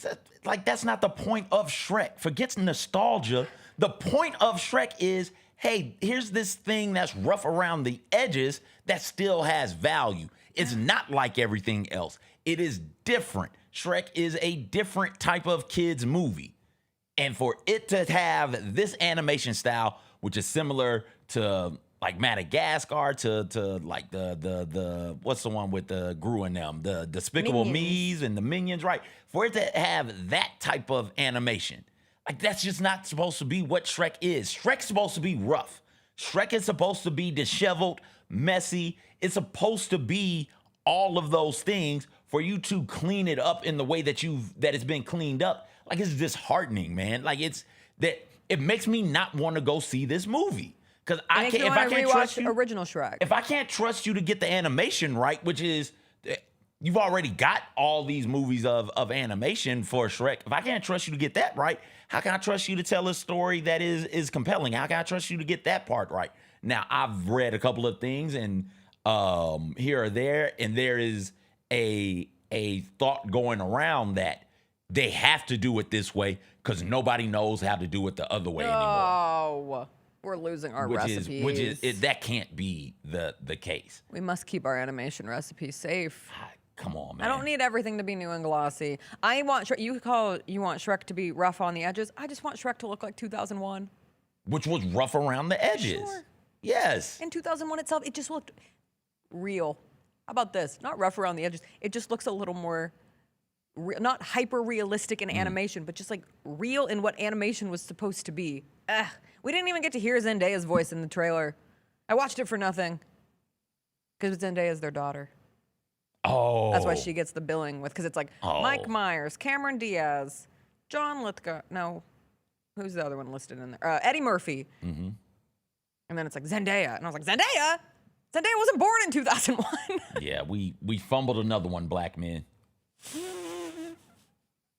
Like, that's not the point of Shrek. Forget nostalgia. The point of Shrek is, hey, here's this thing that's rough around the edges that still has value. It's not like everything else. It is different. Shrek is a different type of kids movie. And for it to have this animation style, which is similar to like Madagascar, to like the what's the one with the Gru and them, the Despicable Me's and the Minions, right? For it to have that type of animation, like, that's just not supposed to be what Shrek is. Shrek's supposed to be rough. Shrek is supposed to be disheveled, messy. It's supposed to be all of those things for you to clean it up in the way that it's been cleaned up. Like, it's disheartening, man. Like, it makes me not want to go see this movie. Because if I can't trust you, original Shrek. If I can't trust you to get the animation right, which is, you've already got all these movies of animation for Shrek. If I can't trust you to get that right, how can I trust you to tell a story that is compelling? How can I trust you to get that part right? Now, I've read a couple of things and here or there, and there is a thought going around that they have to do it this way because nobody knows how to do it the other way anymore. Oh, we're losing our recipes. That can't be the case. We must keep our animation recipes safe. Come on, man. I don't need everything to be new and glossy. I want Shrek. You want Shrek to be rough on the edges. I just want Shrek to look like 2001, which was rough around the edges. Sure. Yes. In 2001 itself, it just looked real. How about this? Not rough around the edges. It just looks a little more, not hyper realistic in animation, but just like real in what animation was supposed to be. We didn't even get to hear Zendaya's voice in the trailer. I watched it for nothing because Zendaya is their daughter. Oh. That's why she gets the billing with, because it's like Mike Myers, Cameron Diaz, John Lithgow. No, who's the other one listed in there? Eddie Murphy. Mm-hmm. And then it's like Zendaya. And I was like, Zendaya? Zendaya wasn't born in 2001. Yeah, we fumbled another one, black men.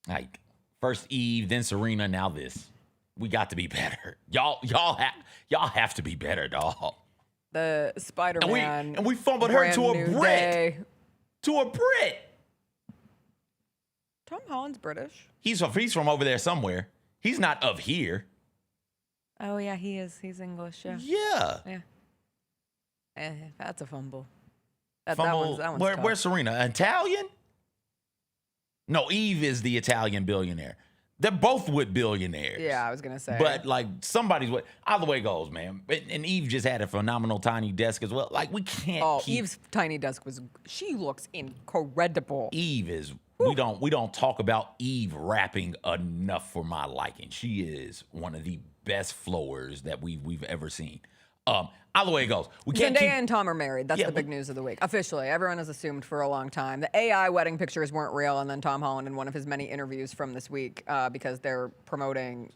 Like, first Eve, then Serena, now this. We got to be better. Y'all have to be better, dog. The Spider-Man. And we fumbled her to a Brit. Day. To a Brit. Tom Holland's British. He's from over there somewhere. He's not of here. Oh yeah, he is. He's English. Yeah. Yeah. That's a fumble. That one's tough. Where's Serena? Italian? No, Eve is the Italian billionaire. They're both with billionaires. Yeah, I was gonna say. But like, somebody's what? Either way it goes, man. And Eve just had a phenomenal tiny desk as well. Like, we can't. Eve's tiny desk she looks incredible. Eve is. We don't talk about Eve rapping enough for my liking. She is one of the best flowers that we've ever seen. Either way it goes. Zendaya and Tom are married. That's the big news of the week. Officially, everyone has assumed for a long time. The AI wedding pictures weren't real, and then Tom Holland in one of his many interviews from this week, because they're promoting,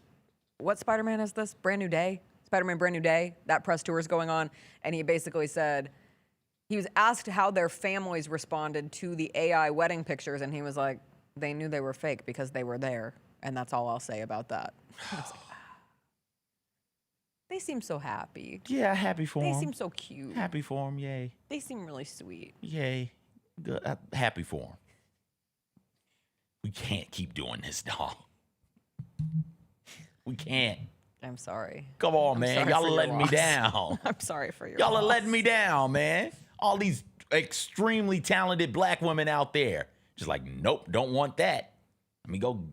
what Spider-Man is this? Brand New Day? Spider-Man Brand New Day? That press tour is going on, and he basically said, he was asked how their families responded to the AI wedding pictures, and he was like, they knew they were fake because they were there, and that's all I'll say about that. They seem so happy. Yeah, happy for them. They seem so cute. Happy for them, yay. They seem really sweet. Yay. Good. Happy for them. We can't keep doing this, dog. We can't. I'm sorry. Come on, man. Y'all are letting me down. I'm sorry for your Y'all are letting me down, man. All these extremely talented black women out there. Just like, nope, don't want that. Let me go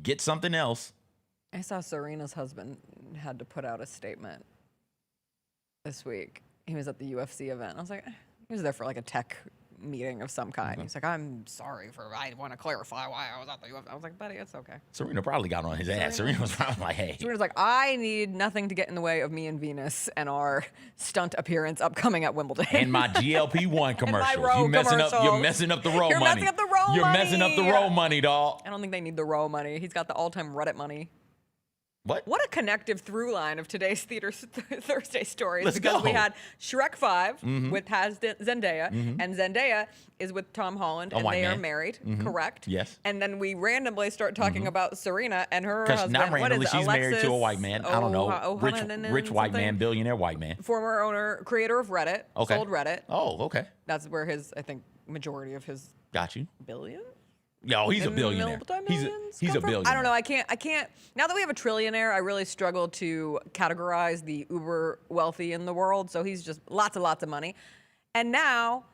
get something else. I saw Serena's husband had to put out a statement this week. He was at the UFC event. I was like, he was there for like a tech meeting of some kind. He's like, I'm sorry I want to clarify why I was at the UFC. I was like, buddy, it's okay. Serena probably got on his ass. Serena was probably like, hey. Serena's like, I need nothing to get in the way of me and Venus and our stunt appearance upcoming at Wimbledon. And my GLP-1 commercials. Row You're messing commercials. up the row You're money. messing up the row You're money. messing up the row money, dog. I don't think they need the row money. He's got the all-time Reddit money. What? What a connective through line of today's Theater Thursday stories. Let's because go. we had Shrek 5 with Zendaya, and Zendaya is with Tom Holland, and they are married, correct? Yes. And then we randomly start talking about Serena and her husband. Not randomly, what is it? she's married to a white man. I don't know. Rich white man, billionaire white man. Former owner, creator of Reddit, sold Reddit. Oh, okay. That's where his, I think, majority of his Got you. billion? Yo, he's a billionaire. He's a billionaire. I don't know. I can't. Now that we have a trillionaire, I really struggle to categorize the uber wealthy in the world. So he's just lots of money. And now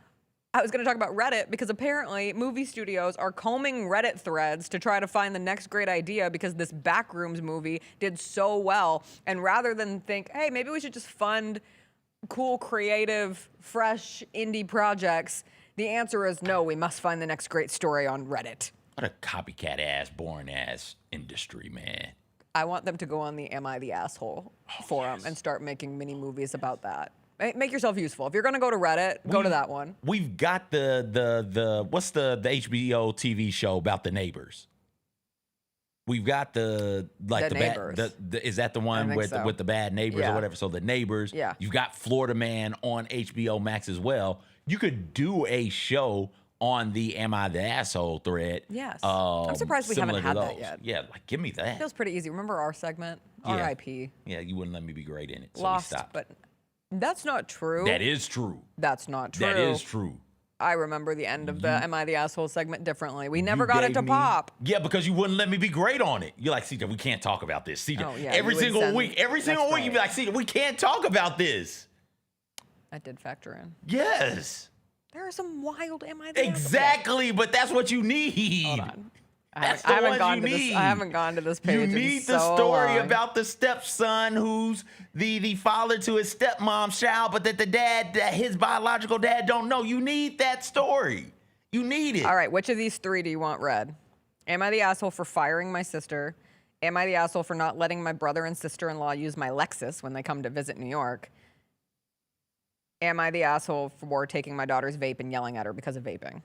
I was going to talk about Reddit because apparently movie studios are combing Reddit threads to try to find the next great idea because this Backrooms movie did so well. And rather than think, hey, maybe we should just fund cool, creative, fresh indie projects, the answer is no, we must find the next great story on Reddit. What a copycat ass, boring ass industry, man. I want them to go on the Am I the Asshole forum and start making mini movies about that. Make yourself useful. If you're going to go to Reddit, go to that one. We've got the what's the HBO TV show about the neighbors? We've got the Neighbors. Is that the one with the bad neighbors or whatever? So the Neighbors. Yeah. You've got Florida Man on HBO Max as well. You could do a show on the Am I the Asshole thread. Yes. I'm surprised we haven't had that those. yet. Yeah, like give me that. Feels pretty easy. Remember our segment? Yeah. R.I.P. Yeah, you wouldn't let me be great in it. So Lost, we stopped. but that's not true. That is true. That's not true. That is true. I remember the end of the Am I the Asshole segment differently. We never got it to pop. Yeah, because you wouldn't let me be great on it. You're like, CJ, we can't talk about this. CJ, Oh, yeah, every you would single send week, next you'd be like, CJ, we can't talk about this. That did factor in. Yes. There are some wild Am I the Asshole. Exactly, but that's what you need. Hold on. That's I the haven't ones gone you to need. this. I haven't gone to this page. You in need so the story long. about the stepson who's the father to his stepmom's child, but that his biological dad don't know. You need that story. You need it. All right, which of these three do you want read? Am I the asshole for firing my sister? Am I the asshole for not letting my brother and sister-in-law use my Lexus when they come to visit New York? Am I the asshole for taking my daughter's vape and yelling at her because of vaping?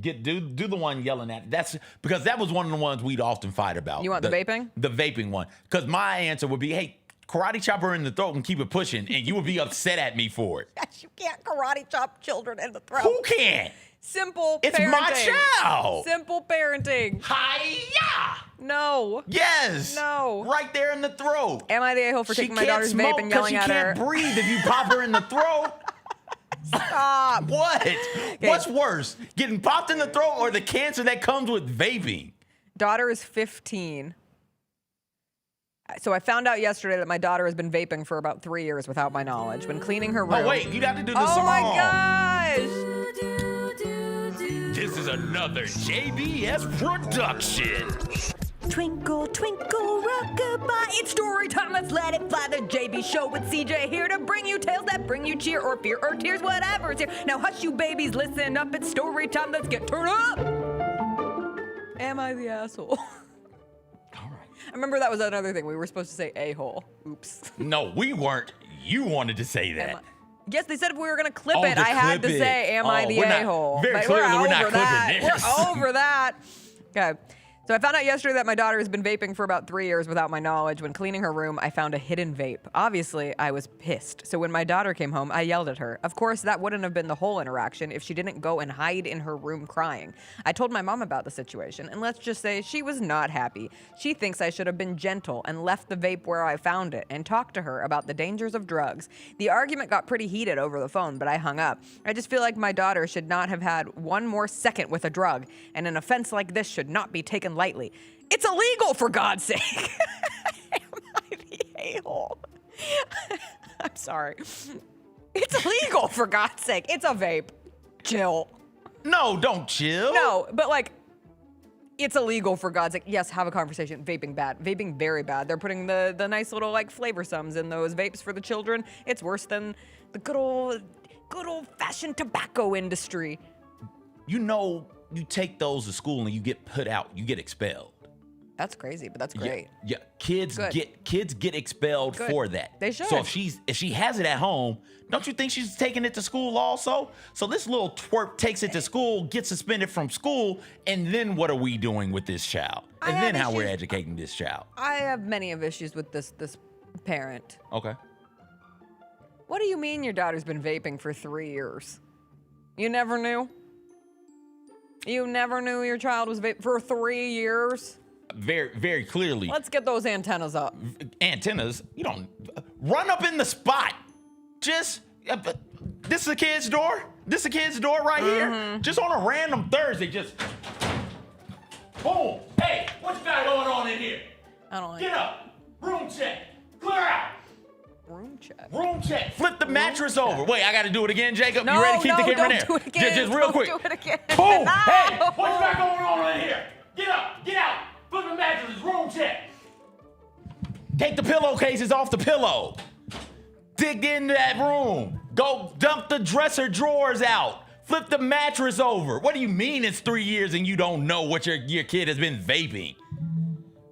Do the one yelling at. That's because that was one of the ones we'd often fight about. You want the vaping? The vaping one. Because my answer would be, hey, karate chop her in the throat and keep it pushing, and you would be upset at me for it. Yes, you can't karate chop children in the throat. Who can? Simple It's parenting. my child. Simple parenting. Hi-ya! No. Yes. No. Right there in the throat. Am I the a-hole for taking my daughter's vape and yelling at her? She can't breathe if you pop her in the throat. Stop. What? Okay. What's worse, getting popped in the throat or the cancer that comes with vaping? Daughter is 15. So I found out yesterday that my daughter has been vaping for about 3 years without my knowledge. When cleaning her room. Oh, wait, you'd have to do the Oh song. my gosh. This is another JBS production. Twinkle, twinkle, rockabye. It's story time. Let's let it fly. The JB Show with CJ here to bring you tales that bring you cheer or fear or tears, whatever's here. Now hush, you babies, listen up. It's story time. Let's get turned up. Am I the asshole? All right. I remember that was another thing. We were supposed to say a-hole. Oops. No, we weren't. You wanted to say that. Yes, they said if we were going to clip Oh, it, to I had clip to it. say, am I the we're not- a-hole? very But clearly, we're not over clipping that. this. We're over that. Okay. So I found out yesterday that my daughter has been vaping for about 3 years without my knowledge. When cleaning her room, I found a hidden vape. Obviously, I was pissed. So when my daughter came home, I yelled at her. Of course, that wouldn't have been the whole interaction if she didn't go and hide in her room crying. I told my mom about the situation, and let's just say she was not happy. She thinks I should have been gentle and left the vape where I found it and talked to her about the dangers of drugs. The argument got pretty heated over the phone, but I hung up. I just feel like my daughter should not have had one more second with a drug, and an offense like this should not be taken lightly. It's illegal, for God's sake. Am I the a-hole? I'm sorry. It's illegal, for God's sake. It's a vape. Chill. No, don't chill. No, but like, it's illegal, for God's sake. Yes, have a conversation. Vaping bad. Vaping very bad. They're putting the nice little like flavor sums in those vapes for the children. It's worse than the good old good old-fashioned tobacco industry. You know, you take those to school and you get put out, you get expelled. That's crazy, but that's great. Yeah, kids get expelled for that. They should. So if she has it at home, don't you think she's taking it to school also? So this little twerp takes it to school, gets suspended from school, and then what are we doing with this child? And then how we're educating this child? I have many of issues with this parent. Okay. What do you mean your daughter's been vaping for 3 years? You never knew? You never knew your child was vaping for 3 years? Very, very clearly. Let's get those antennas up. Antennas? You don't run up in the spot. Just this is a kid's door. This is a kid's door right here. Just on a random Thursday, just boom. Hey, what you got going on in here? I don't like Get up. Room check. Clear out. Room check. Room check. Flip the mattress over. Wait, I got to do it again, Jacob. No, you ready to keep the camera don't there? do it again. Just real quick. Don't do it again. Boom. No. Hey, what you got going on in here? Get up. Get out. Flip the mattresses. Room check. Take the pillowcases off the pillow. Dig into that room. Go dump the dresser drawers out. Flip the mattress over. What do you mean it's 3 years and you don't know what your kid has been vaping?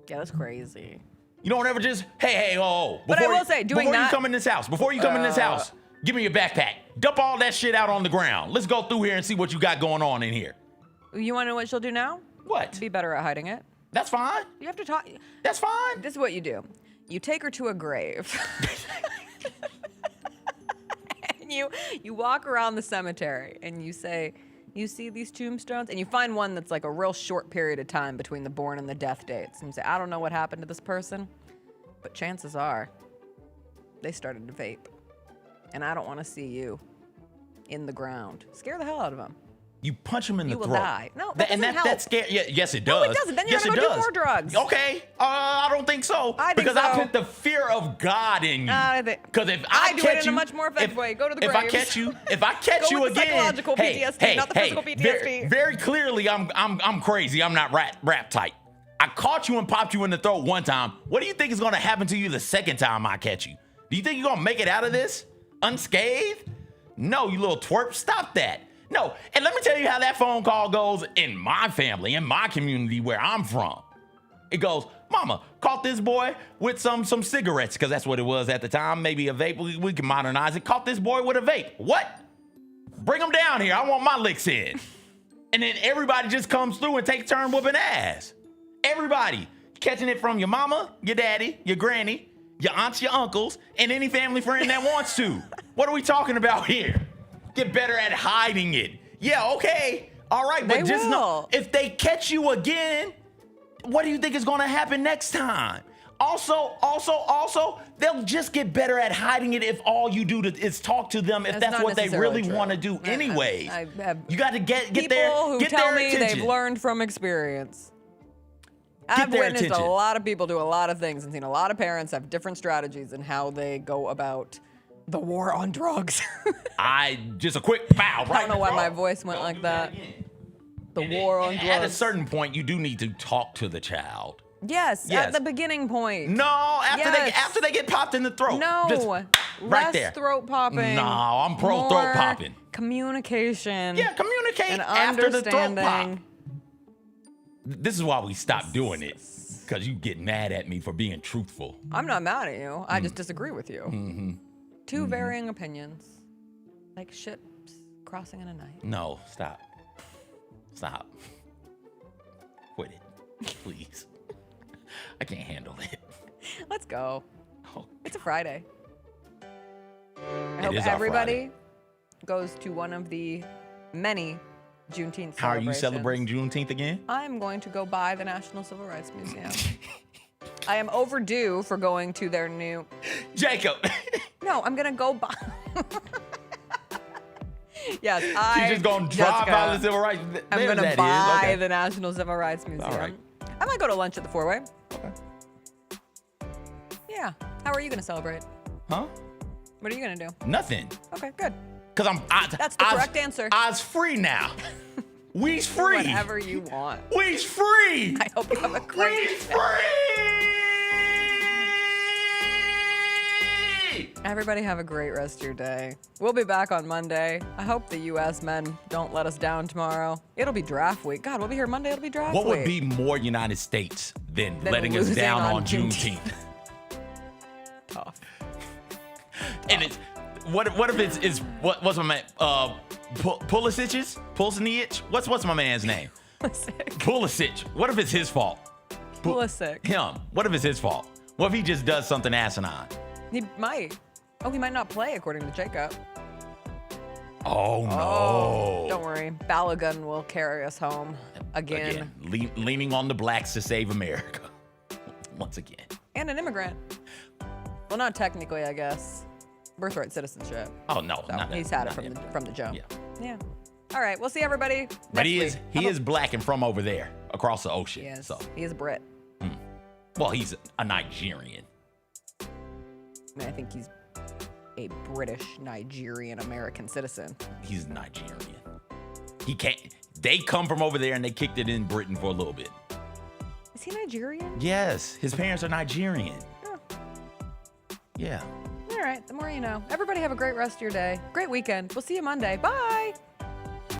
Yeah, that's crazy. You don't ever just, hey, oh. But I will say, doing before that. you come in this house, give me your backpack. Dump all that shit out on the ground. Let's go through here and see what you got going on in here. You want to know what she'll do now? What? Be better at hiding it. That's fine. You have to talk. That's fine. This is what you do. You take her to a grave. And you walk around the cemetery and you say, you see these tombstones? And you find one that's like a real short period of time between the born and the death dates. And you say, I don't know what happened to this person, but chances are they started to vape. And I don't want to see you in the ground. Scare the hell out of them. You punch him in the throat. You will die. No, that doesn't help. That's scary. Yeah, yes, it does. No, it doesn't. Then you're yes, gonna it go does. do more drugs. Okay, I don't think so. I think because so. I put the fear of God in you. Because if I do catch it in a much more effective way. Go to the if graves. if I catch Go you with the again, psychological PTSD, not the physical PTSD. Very clearly, I'm crazy. I'm not rap tight. I caught you and popped you in the throat one time. What do you think is gonna happen to you the second time I catch you? Do you think you're gonna make it out of this unscathed? No, you little twerp. Stop that. No, and let me tell you how that phone call goes in my family, in my community where I'm from. It goes, Mama, caught this boy with some cigarettes, because that's what it was at the time. Maybe a vape, we can modernize it. Caught this boy with a vape. What? Bring him down here. I want my licks in. And then everybody just comes through and takes turn whooping ass. Everybody catching it from your mama, your daddy, your granny, your aunts, your uncles, and any family friend that wants to. What are we talking about here? Get better at hiding it. Yeah, okay. All right, but just know if they catch you again, what do you think is going to happen next time? Also, they'll just get better at hiding it if all you do is talk to them if that's what they really want to do anyways. You got to get their people who get tell their me attention. they've learned from experience. I've their witnessed attention. a lot of people do a lot of things and seen a lot of parents have different strategies in how they go about the war on drugs. Just a quick bow. Right I don't know why my voice went like that. The war on drugs. At a certain point, you do need to talk to the child. Yes, at the beginning point. No, after they get popped in the throat. No, just right there. Less throat popping. No, I'm pro more throat popping. Communication. Yeah, communicate and after the throat pop. understanding. This is why we stopped doing it, because you get mad at me for being truthful. I'm not mad at you. I just disagree with you. Mm-hmm. Two varying opinions, like ships crossing in a night. No, stop. Quit it, please. I can't handle it. Let's go. Oh, it's a Friday. I hope is our everybody goes to one of the many Juneteenth celebrations. How are you celebrating Juneteenth again? I'm going to go by the National Civil Rights Museum. I am overdue for going to their new... Jacob! No, I'm going to go by... Yes, She's just going to drive by the Civil Rights... I'm going to buy the National Civil Rights Museum. All right. I might go to lunch at the Four-Way. Okay. Yeah. How are you going to celebrate? Huh? What are you going to do? Nothing. Okay, good. Because That's the correct answer. I's free now. We's free. Whatever you want. We's free. I hope you have a great We's free. Everybody have a great rest of your day. We'll be back on Monday. I hope the U.S. men don't let us down tomorrow. It'll be draft week. God, we'll be here Monday. It'll be draft week. What would be more United States than letting us down on Juneteenth? Tough. And it's what if it's what's my man Pulisic's? What's my man's name? Pulisic. What if it's his fault? Pulisic. Him. What if it's his fault? What if he just does something asinine? He might. Oh, he might not play according to Jacob. Oh no! Don't worry, Balogun will carry us home again. Leaning on the blacks to save America once again. And an immigrant. Well, not technically, I guess. Birthright citizenship. Oh no, So he's had it from the jump. Yeah. All right, we'll see everybody. But he is black and from over there, across the ocean. Yes. So He is a Brit. well, he's a Nigerian. I mean, I think he's a British Nigerian American citizen. He's Nigerian. He can't. They come from over there and they kicked it in Britain for a little bit. Is he Nigerian? Yes, his parents are Nigerian. Oh. Yeah. All right, the more you know. Everybody have a great rest of your day. Great weekend. We'll see you Monday. Bye.